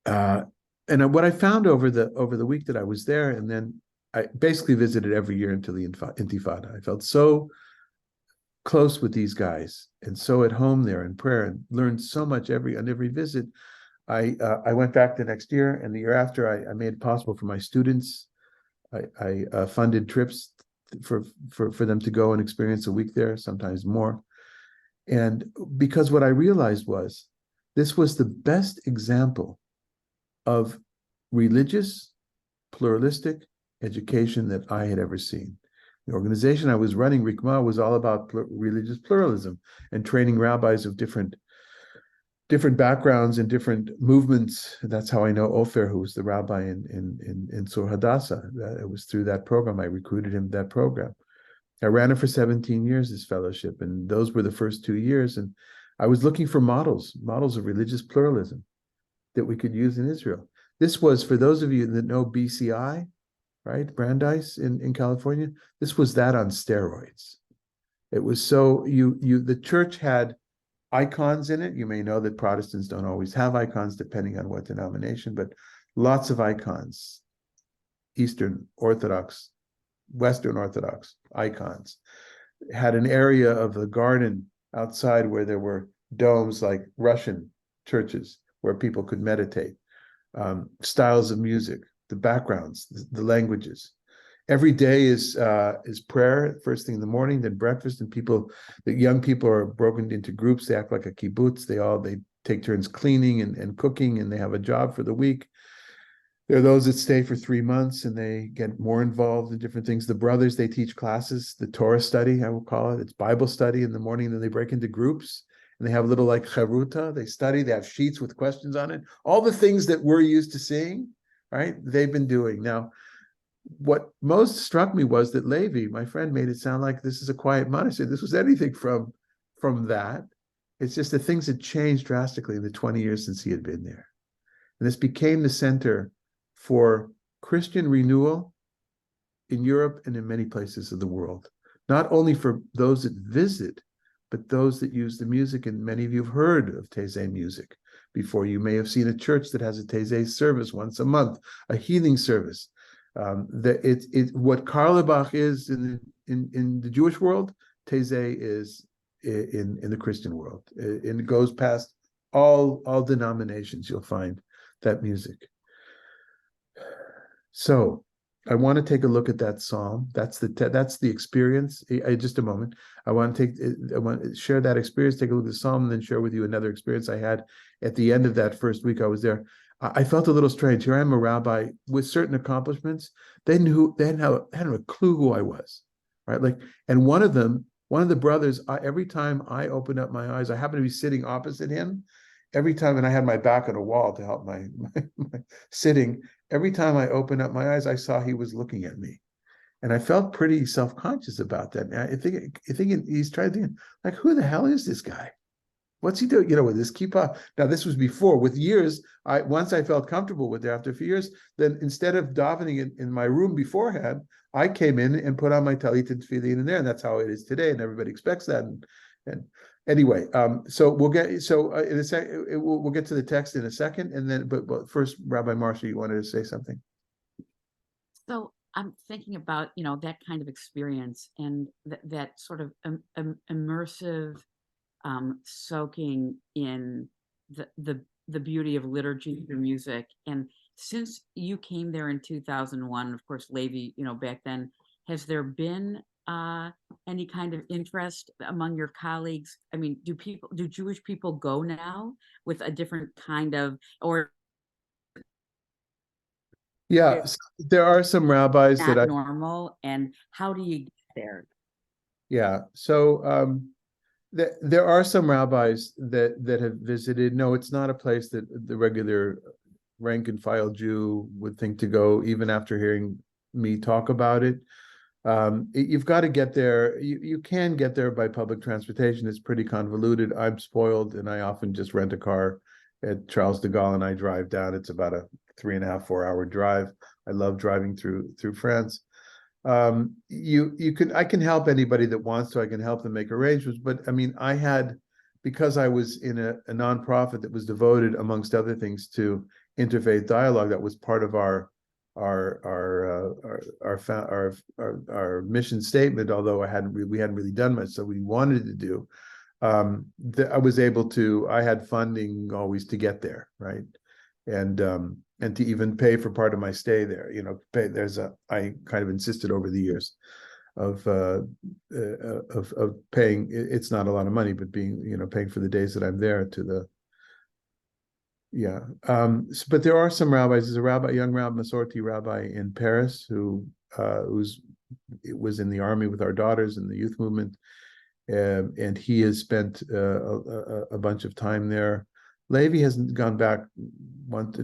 what I found over the week that I was there, and then I basically visited every year until the Intifada. I felt so close with these guys and so at home there in prayer, and learned so much on every visit. I went back the next year, and the year after, I made it possible for my students. I funded trips for them to go and experience a week there, sometimes more. And because what I realized was, this was the best example of religious, pluralistic education that I had ever seen. The organization I was running, Rikma, was all about religious pluralism and training rabbis of different backgrounds and different movements. That's how I know Ofer, who was the rabbi in Sur Hadassah. It was through that program I recruited him to that program. I ran it for 17 years, this fellowship, and those were the first 2 years. And I was looking for models of religious pluralism that we could use in Israel. This was, for those of you that know BCI, right, Brandeis in California, this was that on steroids. It was so, the church had icons in it. You may know that Protestants don't always have icons depending on what denomination, but lots of icons, Eastern Orthodox, Western Orthodox icons. Had an area of the garden outside where there were domes like Russian churches where people could meditate, styles of music, the backgrounds, the languages. Every day is prayer, first thing in the morning, then breakfast, and the young people are broken into groups. They act like a kibbutz. They take turns cleaning and cooking, and they have a job for the week. There are those that stay for 3 months and they get more involved in different things. The brothers, they teach classes, the Torah study, I will call it. It's Bible study in the morning. Then they break into groups and they have a little like charuta. They study, they have sheets with questions on it. All the things that we're used to seeing, right? They've been doing. Now, what most struck me was that Levi, my friend, made it sound like this is a quiet monastery. This was anything from that. It's just that things had changed drastically in the 20 years since he had been there. And this became the center for Christian renewal in Europe and in many places of the world. Not only for those that visit, but those that use the music. And many of you have heard of Taizé music before. You may have seen a church that has a Taizé service once a month, a healing service. What Karlebach is in the Jewish world, Taizé is in the Christian world. And it goes past all denominations. You'll find that music. So I want to take a look at that psalm. That's the experience. Just a moment. I want to share that experience, take a look at the psalm, and then share with you another experience I had at the end of that first week I was there. I felt a little strange. Here I am, a rabbi with certain accomplishments. They hadn't a clue who I was, right? And one of the brothers, every time I opened up my eyes, I happened to be sitting opposite him. Every time, and I had my back on a wall to help my sitting. Every time I opened up my eyes, I saw he was looking at me, and I felt pretty self-conscious about that. And I think he's trying to think, like, who the hell is this guy? What's he doing? With this kippah. Now, this was before. With years, once I felt comfortable with it, after a few years, then instead of davening in my room beforehand, I came in and put on my talit and tefillin in there, and that's how it is today. And everybody expects that. Anyway, so we'll get in a sec. We'll get to the text in a second, and then but first, Rabbi Marshall, you wanted to say something. So I'm thinking about, that kind of experience and that sort of immersive soaking in the beauty of liturgy through music. And since you came there in 2001, of course, Levi, back then, has there been any kind of interest among your colleagues? I mean, do Jewish people go now with a different kind of, or Yeah, there are some rabbis not that normal, and how do you get there? Yeah, so there are some rabbis that have visited. No, it's not a place that the regular rank and file Jew would think to go, even after hearing me talk about it. You've got to get there. You can get there by public transportation. It's pretty convoluted. I'm spoiled, and I often just rent a car at Charles de Gaulle and I drive down. It's about a 3.5, 4 hour drive. I love driving through France. I can help anybody that wants to. I can help them make arrangements. But I mean, because I was in a nonprofit that was devoted, amongst other things, to interfaith dialogue. That was part of our mission statement. Although we hadn't really done much, so we wanted to do. I was able to. I had funding always to get there, right, and to even pay for part of my stay there. I kind of insisted over the years of paying. It's not a lot of money, but paying for the days that I'm there but there are some rabbis. There's a young Masorti rabbi in Paris who was in the army with our daughters in the youth movement, and he has spent a bunch of time there. Levi hasn't gone back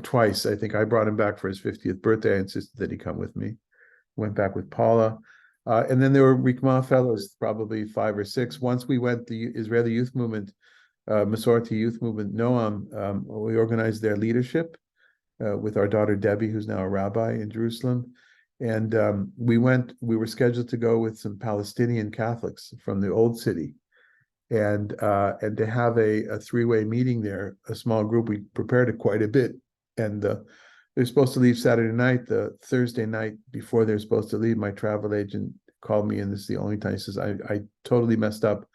twice. I think I brought him back for his 50th birthday. I insisted that he come with me. Went back with Paula. And then there were Rikma fellows, probably 5 or 6. Once we went, the Israeli youth movement, Masorti youth movement, Noam, we organized their leadership with our daughter Debbie, who's now a rabbi in Jerusalem. And we were scheduled to go with some Palestinian Catholics from the old city. And to have a three-way meeting there, a small group. We prepared it quite a bit, and they're supposed to leave Saturday night. The Thursday night before they're supposed to leave, my travel agent called me, and this is the only time. He says, I totally messed up.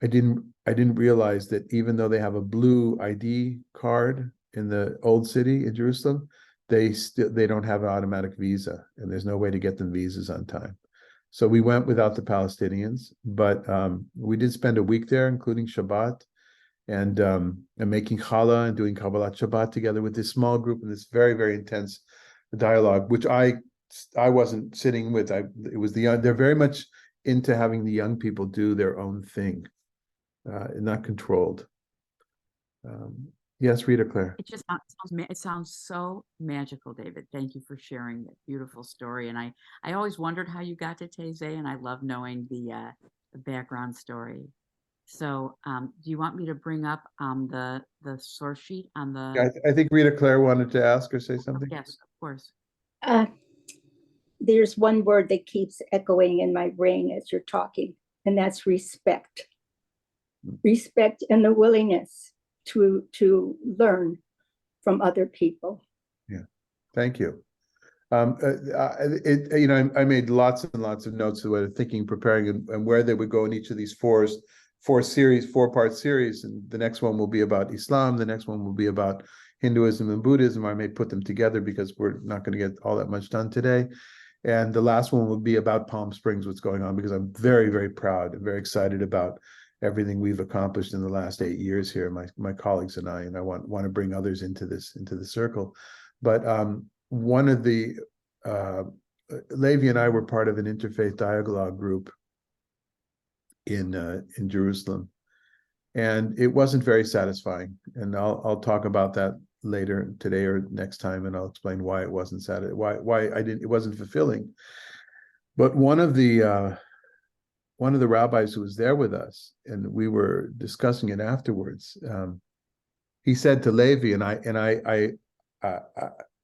I didn't realize that even though they have a blue ID card in the old city in Jerusalem, they don't have an automatic visa, and there's no way to get them visas on time. So we went without the Palestinians, but we did spend a week there, including Shabbat, and making challah and doing Kabbalat Shabbat together with this small group and this very, very intense dialogue, which I wasn't sitting with. It was the young. They're very much into having the young people do their own thing, not controlled. Yes, Rita Claire. It sounds so magical, David. Thank you for sharing that beautiful story. And I always wondered how you got to Taizé, and I love knowing the background story. So do you want me to bring up the source sheet on the? I think Rita Claire wanted to ask or say something. Yes, of course. There's one word that keeps echoing in my brain as you're talking, and that's respect. Respect and the willingness to learn from other people. Yeah, thank you. I made lots and lots of notes of thinking, preparing, and where they would go in each of these four-part series. And the next one will be about Islam. The next one will be about Hinduism and Buddhism. I may put them together because we're not going to get all that much done today. And the last one will be about Palm Springs, what's going on, because I'm very, very proud and very excited about everything we've accomplished in the last 8 years here, my colleagues and I want to bring others into the circle. But one of the Levi and I were part of an interfaith dialogue group in Jerusalem, and it wasn't very satisfying. And I'll talk about that later today or next time, and I'll explain why it wasn't it wasn't fulfilling. But one of the rabbis who was there with us, and we were discussing it afterwards, he said to Levi, and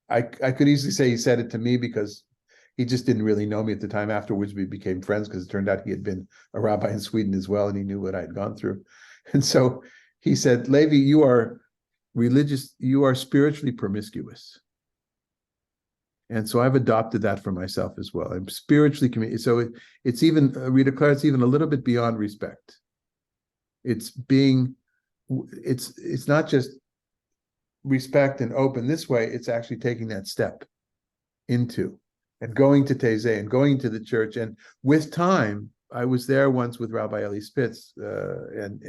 I could easily say he said it to me because he just didn't really know me at the time. Afterwards, we became friends because it turned out he had been a rabbi in Sweden as well, and he knew what I had gone through. And so he said, Levi, you are religious, you are spiritually promiscuous. And so I've adopted that for myself as well. I'm spiritually committed. So it's even, we declare it's even a little bit beyond respect. It's not just respect and open this way, it's actually taking that step into and going to Taizé and going to the church. And with time, I was there once with Rabbi Eli Spitz, and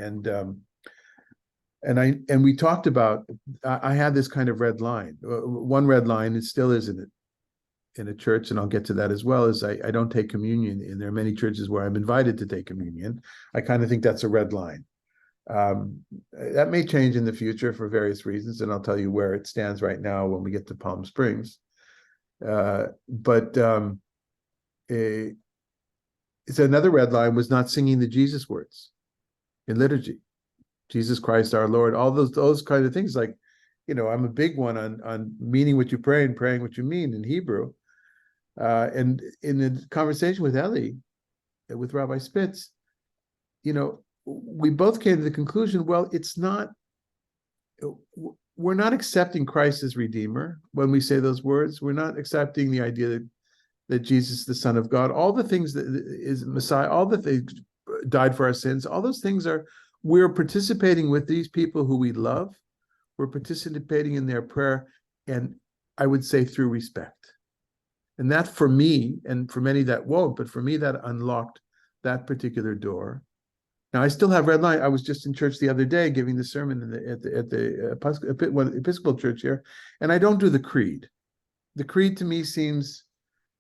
we talked about, I had this kind of red line. One red line, it still is in a church, and I'll get to that as well, is I don't take communion, and there are many churches where I'm invited to take communion. I kind of think that's a red line. That may change in the future for various reasons, and I'll tell you where it stands right now when we get to Palm Springs. It's another red line was not singing the Jesus words in liturgy. Jesus Christ our Lord, all those kind of things. Like, I'm a big one on meaning what you pray and praying what you mean in Hebrew. And in the conversation with Eli, with Rabbi Spitz, we both came to the conclusion, well, we're not accepting Christ as Redeemer when we say those words. We're not accepting the idea that Jesus is the Son of God. All the things that is Messiah, all the things died for our sins, all those things we're participating with these people who we love. We're participating in their prayer, and I would say through respect. And that for me, and for many that won't, but for me that unlocked that particular door. Now I still have red line. I was just in church the other day giving the sermon at the Episcopal church here, and I don't do the creed. The creed to me seems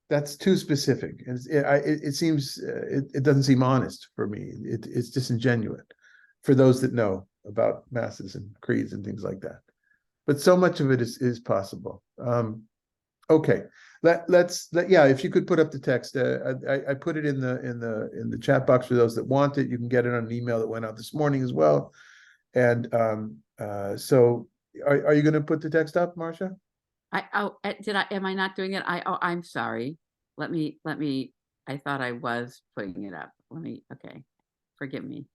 that's too specific. It seems it doesn't seem honest for me. It's disingenuous for those that know about masses and creeds and things like that. But so much of it is possible. Okay, if you could put up the text. I put it in the chat box for those that want it. You can get it on an email that went out this morning as well. And so are you going to put the text up, Marcia? Am I not doing it? I'm sorry. Let me, I thought I was putting it up. Okay. Forgive me.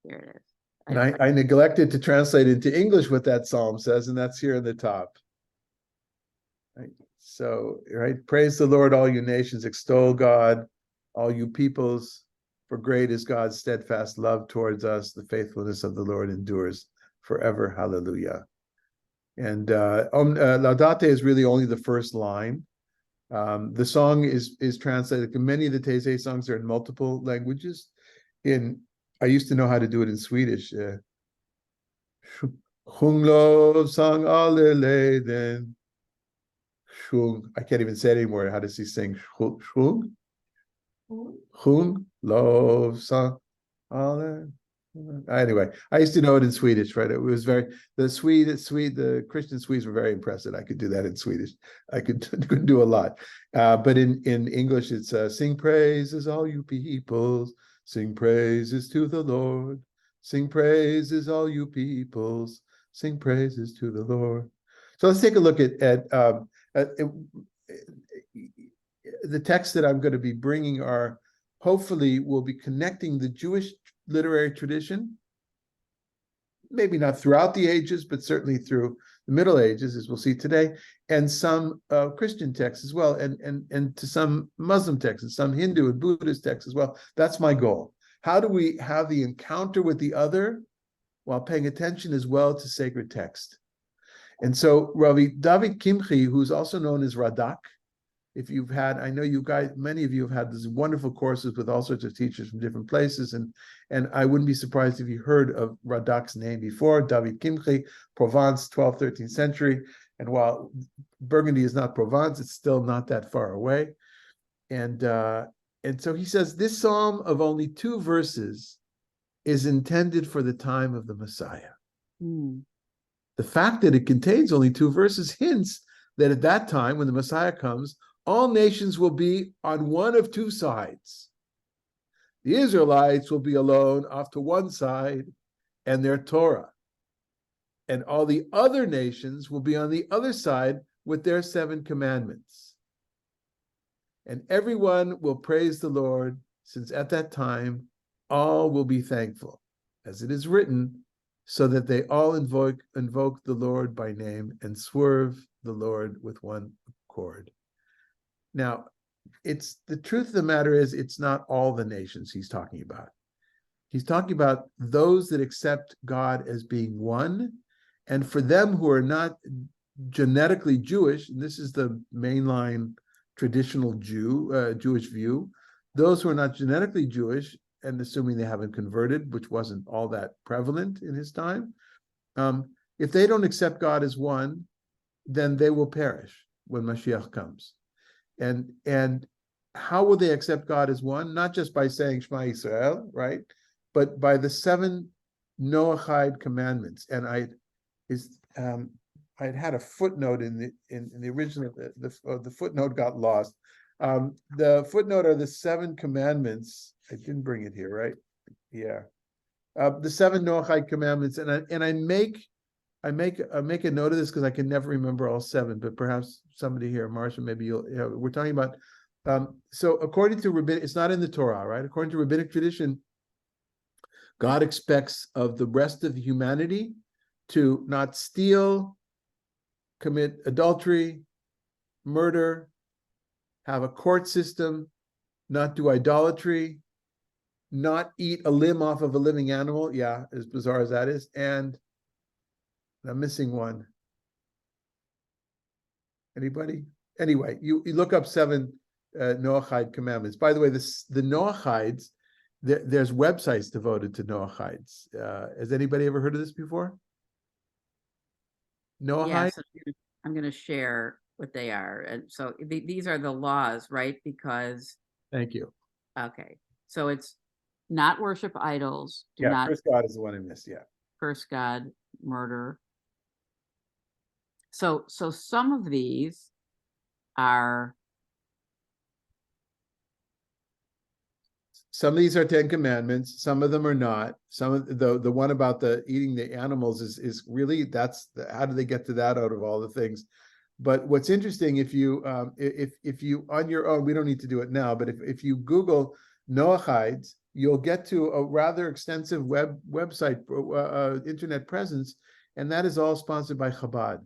Here it is. And I neglected to translate into English what that psalm says, and that's here in the top. Right. So, praise the Lord, all you nations, extol God, all you peoples, for great is God's steadfast love towards us. The faithfulness of the Lord endures forever. Hallelujah. And Laudate is really only the first line. The song is translated. Many of the Taizé songs are in multiple languages. I used to know how to do it in Swedish. Sjung lov sang allele den. Sjung. I can't even say it anymore. How does he sing? Sjung? Sjung lov sang allele. Anyway, I used to know it in Swedish, right? It was the Christian Swedes were very impressed that I could do that in Swedish. I could do a lot. But in English, it's sing praises, all you peoples. Sing praises to the Lord. Sing praises, all you peoples. Sing praises to the Lord. So let's take a look at the text that I'm going to be bringing hopefully will be connecting the Jewish literary tradition, maybe not throughout the ages, but certainly through the Middle Ages, as we'll see today, and some Christian texts as well, and to some Muslim texts, and some Hindu and Buddhist texts as well. That's my goal. How do we have the encounter with the other while paying attention as well to sacred text? And so Rabbi David Kimchi, who's also known as Radak, if you've had, I know you guys, many of you have had these wonderful courses with all sorts of teachers from different places, and I wouldn't be surprised if you heard of Radak's name before. David Kimchi, Provence, 12th, 13th century, and while Burgundy is not Provence, it's still not that far away. And so he says this psalm of only 2 verses is intended for the time of the Messiah. The fact that it contains only 2 verses hints that at that time, when the Messiah comes, all nations will be on one of 2 sides. The Israelites will be alone off to one side and their Torah. And all the other nations will be on the other side with their 7 commandments. And everyone will praise the Lord, since at that time all will be thankful. as it is written, so that they all invoke the Lord by name and swerve the Lord with one accord. Now, it's the truth of the matter is it's not all the nations he's talking about. He's talking about those that accept God as being one, and for them who are not genetically Jewish, and this is the mainline traditional Jewish view, those who are not genetically Jewish, and assuming they haven't converted, which wasn't all that prevalent in his time, if they don't accept God as one, then they will perish when Mashiach comes. And how will they accept God as one? Not just by saying Shema Yisrael, right? But by the 7 Noahide commandments. And I'd had a footnote in the original. The footnote got lost. The footnote are the 7 commandments. I didn't bring it here, right? Yeah, the 7 Noahide commandments, and I make a note of this because I can never remember all 7. But perhaps somebody here, Marcia, maybe you'll. We're talking about. So according to rabbinic, it's not in the Torah, right? According to rabbinic tradition, God expects of the rest of humanity to not steal, commit adultery, murder, have a court system, not do idolatry, not eat a limb off of a living animal. Yeah, as bizarre as that is. And I'm missing one. Anybody? Anyway, you look up 7 Noahide commandments. By the way, the Noahides, there's websites devoted to Noahides. Has anybody ever heard of this before? Noahide? Yes, I'm going to share what they are. And so these are the laws, right? Because, Thank you. okay, so it's not worship idols, do Yeah, not first God is the one I missed. Yeah. curse God, murder. So some of these are, Some of these are 10 commandments. Some of them are not. Some of the one about the eating the animals is really, that's how do they get to that out of all the things? But what's interesting, if you on your own, we don't need to do it now, but if you Google Noahides, you'll get to a rather extensive website internet presence, and that is all sponsored by Chabad.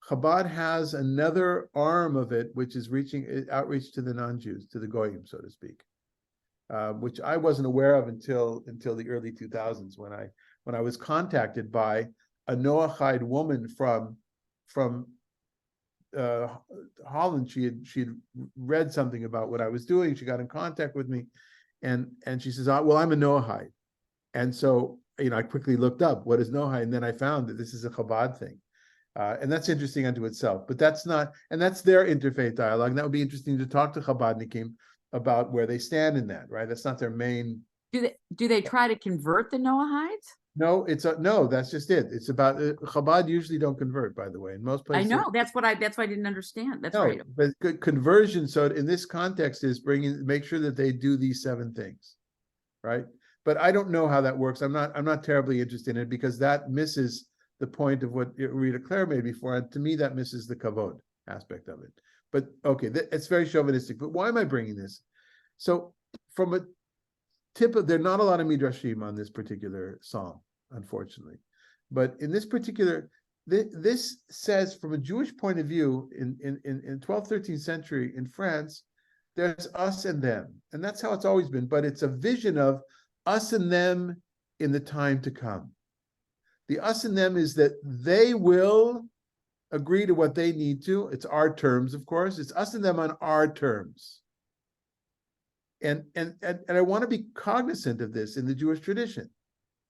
Chabad has another arm of it, which is outreach to the non-Jews, to the Goyim, so to speak. Which I wasn't aware of until the early 2000s when I was contacted by a Noahide woman from Holland. She had read something about what I was doing. She got in contact with me, and she says, well, I'm a Noahide, and so I quickly looked up what is Noahide, and then I found that this is a Chabad thing, and that's interesting unto itself. But that's not, and that's their interfaith dialogue. And that would be interesting to talk to Chabadnikim about where they stand in that, right? That's not their main. do they try to convert the Noahides? No, no, that's just it. It's about Chabad usually don't convert, by the way. In most places, I know that's why I didn't understand. That's no, right. but conversion. So in this context, is make sure that they do these 7 things, right? But I don't know how that works. I'm not terribly interested in it because that misses the point of what Rita Claire made before, and to me that misses the kavod aspect of it. But okay, it's very chauvinistic. But why am I bringing this? So from a tip of, there are not a lot of midrashim on this particular psalm, unfortunately. But in this particular, this says from a Jewish point of view, in 12th, 13th century in France, there's us and them. And that's how it's always been. But it's a vision of us and them in the time to come. The us and them is that they will agree to what they need to. It's our terms, of course. It's us and them on our terms. And I want to be cognizant of this in the Jewish tradition.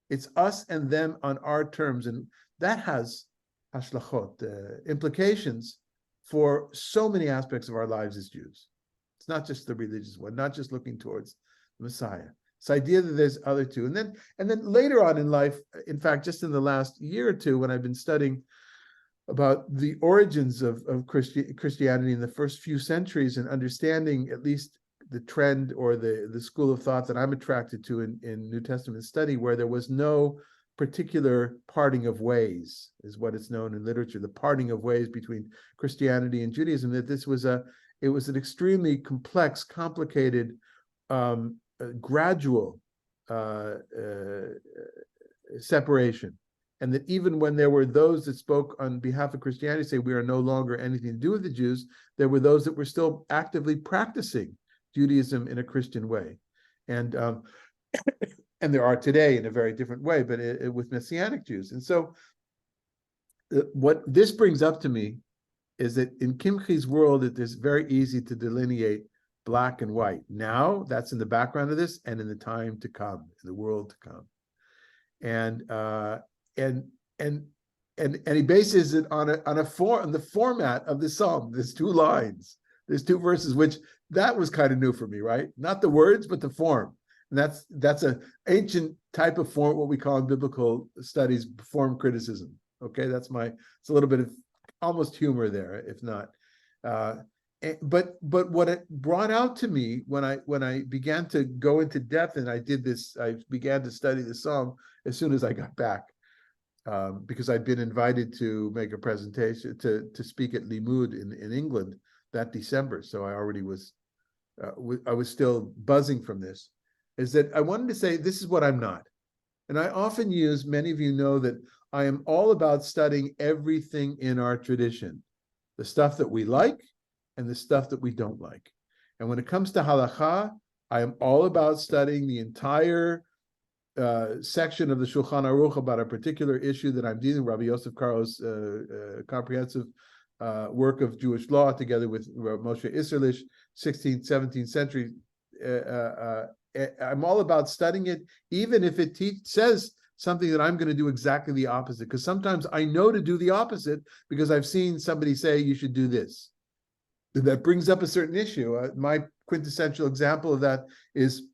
It's us and them on our terms, and that has hashlachot, implications for so many aspects of our lives as Jews. It's not just the religious one, not just looking towards the Messiah. This idea that there's other two, and then later on in life, in fact, just in the last year or two, when I've been studying about the origins of Christianity in the first few centuries and understanding at least the trend or the school of thought that I'm attracted to in New Testament study, where there was no particular parting of ways, is what is known in literature, the parting of ways between Christianity and Judaism, that this was it was an extremely complex, complicated, gradual separation. And that even when there were those that spoke on behalf of Christianity, say we are no longer anything to do with the Jews, there were those that were still actively practicing Judaism in a Christian way. And and there are today in a very different way, but with Messianic Jews. And so what this brings up to me is that in Kimchi's world, it is very easy to delineate black and white. Now that's in the background of this, and in the time to come, in the world to come. And he bases it on the format of the psalm. There's 2 lines, there's 2 verses, which that was kind of new for me, right? Not the words, but the form. And that's an ancient type of form, what we call in biblical studies, form criticism. Okay, it's a little bit of almost humor there, if not. But what it brought out to me when I began to go into depth, and I began to study the psalm as soon as I got back, because I'd been invited to make a presentation to speak at Limud in England that December. So I already was I was still buzzing from this. Is that I wanted to say this is what I'm not, and I often use. Many of you know that I am all about studying everything in our tradition, the stuff that we like and the stuff that we don't like. And when it comes to halakha, I am all about studying the entire section of the Shulchan Aruch about a particular issue that I'm dealing with, Rabbi Yosef Karo's comprehensive work of Jewish law, together with Moshe Isserlich, 16th, 17th century. I'm all about studying it, even if it says something that I'm going to do exactly the opposite, because sometimes I know to do the opposite because I've seen somebody say you should do this. That brings up a certain issue. My quintessential example of that is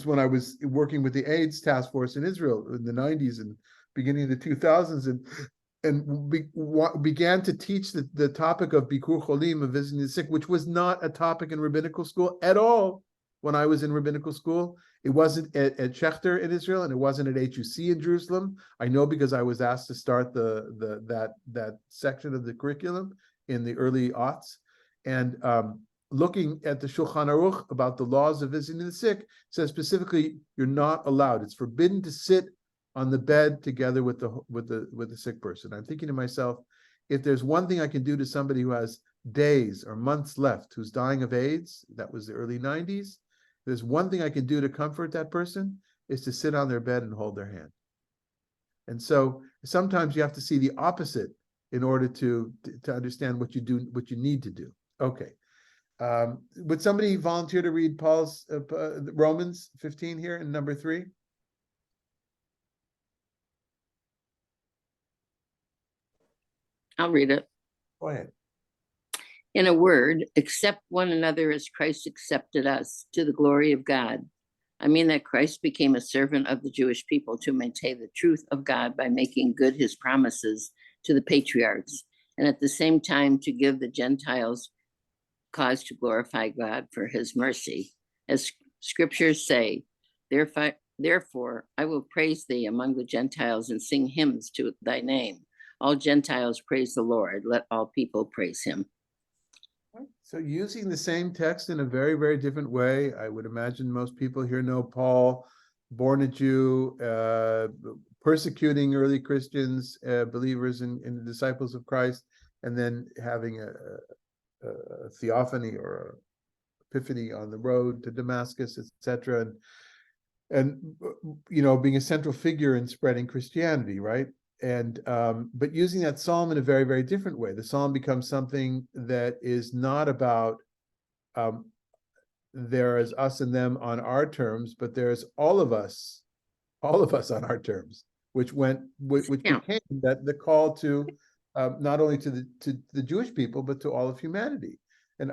when I was working with the AIDS task force in Israel in the 90s and beginning of the 2000s, and began to teach the topic of Bikur Cholim, of visiting the sick, which was not a topic in rabbinical school at all. When I was in rabbinical school, it wasn't at Schechter in Israel, and it wasn't at HUC in Jerusalem. I know because I was asked to start that section of the curriculum in the early aughts, and looking at the Shulchan Aruch about the laws of visiting the sick, says specifically you're not allowed. It's forbidden to sit on the bed together with the sick person. I'm thinking to myself, if there's one thing I can do to somebody who has days or months left, who's dying of AIDS, that was the early 90s. There's one thing I can do to comfort that person, is to sit on their bed and hold their hand. And so sometimes you have to see the opposite in order to understand what you need to do. Okay. Would somebody volunteer to read Paul's Romans 15 here in number 3? I'll read it. Go ahead. In a word, accept one another as Christ accepted us, to the glory of God. I mean that Christ became a servant of the Jewish people to maintain the truth of God by making good his promises to the patriarchs, and at the same time to give the Gentiles cause to glorify God for his mercy. As scriptures say, therefore I will praise thee among the Gentiles and sing hymns to thy name. All Gentiles praise the Lord. Let all people praise him. So using the same text in a very, very different way, I would imagine most people here know Paul, born a Jew, persecuting early Christians, believers in the disciples of Christ, and then having a theophany or epiphany on the road to Damascus, etc., and being a central figure in spreading Christianity, right? And but using that psalm in a very, very different way. The psalm becomes something that is not about there is us and them on our terms, but there's all of us on our terms, which became that the call to not only to the Jewish people, but to all of humanity. And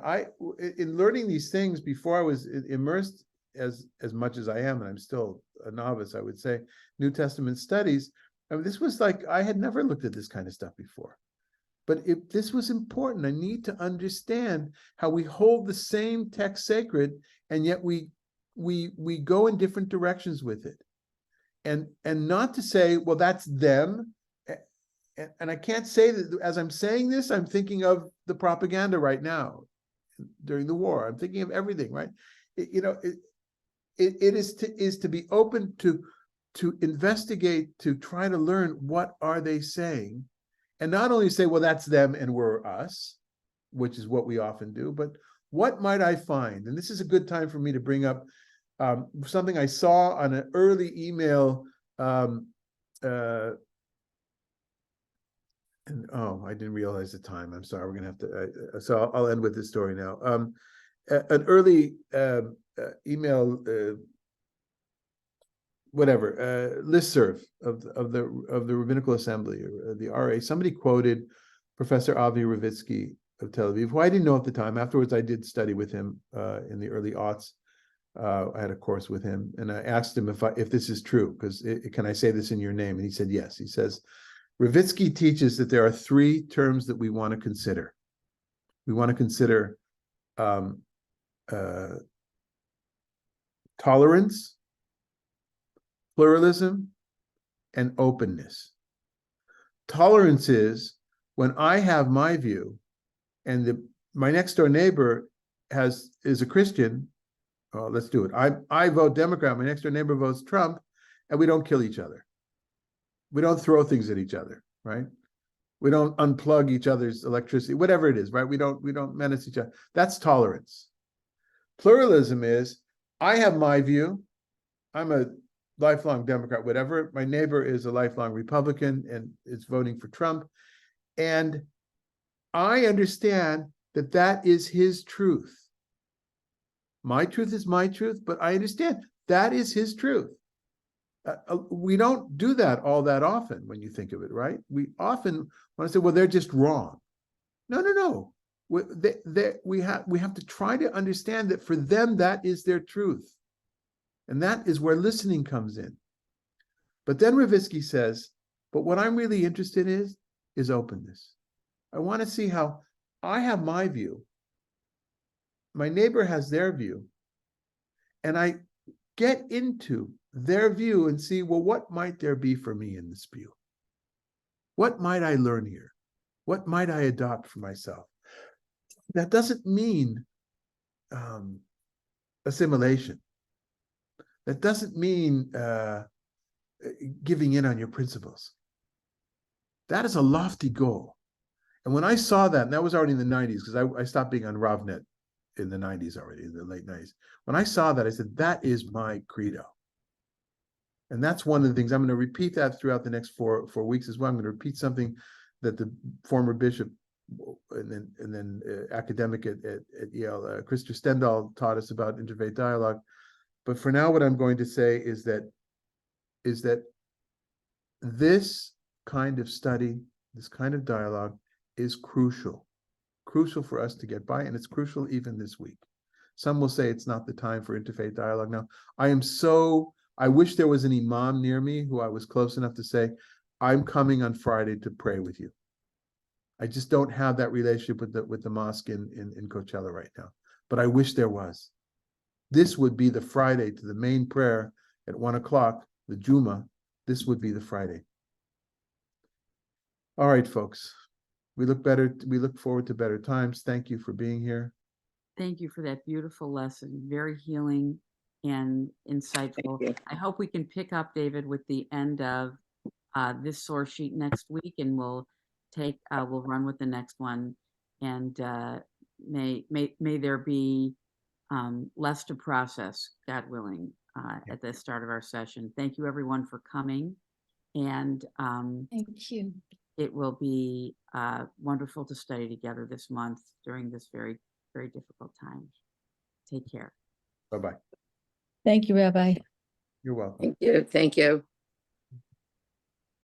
in learning these things, before I was immersed as much as I am, and I'm still a novice, I would say, New Testament studies. I mean, this was like, I had never looked at this kind of stuff before. But if this was important, I need to understand how we hold the same text sacred, and yet we go in different directions with it. And not to say, well, that's them. And I can't say that as I'm saying this, I'm thinking of the propaganda right now during the war. I'm thinking of everything, right? It is to be open to to investigate, to try to learn what are they saying, and not only say, well, that's them and we're us, which is what we often do, but what might I find? And this is a good time for me to bring up something I saw on an early email. And I didn't realize the time. I'm sorry. We're gonna have to. So I'll end with this story now. An early email, listserv of the Rabbinical Assembly, or the RA. Somebody quoted Professor Avi Ravitsky of Tel Aviv, who I didn't know at the time. Afterwards, I did study with him in the early aughts. I had a course with him, and I asked him if this is true, because can I say this in your name? And he said yes. He says, Ravitsky teaches that there are three terms that we want to consider. We want to consider tolerance, pluralism, and openness. Tolerance is when I have my view and my next door neighbor is a Christian. Oh, let's do it. I vote Democrat, my next door neighbor votes Trump, and we don't kill each other. We don't throw things at each other, right? We don't unplug each other's electricity, whatever it is, right? We don't menace each other. That's tolerance. Pluralism is I have my view. I'm a lifelong Democrat, whatever. My neighbor is a lifelong Republican and is voting for Trump. And I understand that that is his truth. My truth is my truth, but I understand that is his truth. We don't do that all that often when you think of it, right? We often want to say, well, they're just wrong. No. We have to try to understand that for them, that is their truth. And that is where listening comes in. But then Ravitsky says, but what I'm really interested in is openness. I want to see how I have my view. My neighbor has their view. And I get into their view and see, well, what might there be for me in this view? What might I learn here? What might I adopt for myself? That doesn't mean assimilation. That doesn't mean giving in on your principles. That is a lofty goal. And when I saw that, and that was already in the 90s, because I stopped being on RavNet in the 90s already, in the late 90s. When I saw that, I said, that is my credo. And that's one of the things I'm going to repeat that throughout the next four weeks as well. I'm going to repeat something that the former bishop and then academic at Yale, Christopher Stendhal, taught us about interfaith dialogue. But for now, what I'm going to say is that this kind of study, this kind of dialogue is crucial for us to get by, and it's crucial even this week. Some will say it's not the time for interfaith dialogue now. I wish there was an imam near me who I was close enough to say, I'm coming on Friday to pray with you. I just don't have that relationship with the mosque in Coachella right now, but I wish there was. This would be the Friday to the main prayer at 1 o'clock, the Juma. This would be the Friday. All right, folks. We look forward to better times. Thank you for being here. Thank you for that beautiful lesson. Very healing and insightful. I hope we can pick up, David, with the end of this source sheet next week, and we'll run with the next one. And may there be less to process, God willing, at the start of our session. Thank you, everyone, for coming. And Thank you. it will be wonderful to study together this month during this very, very difficult time. Take care. Bye-bye. Thank you, Rabbi. You're welcome. Thank you. Thank you.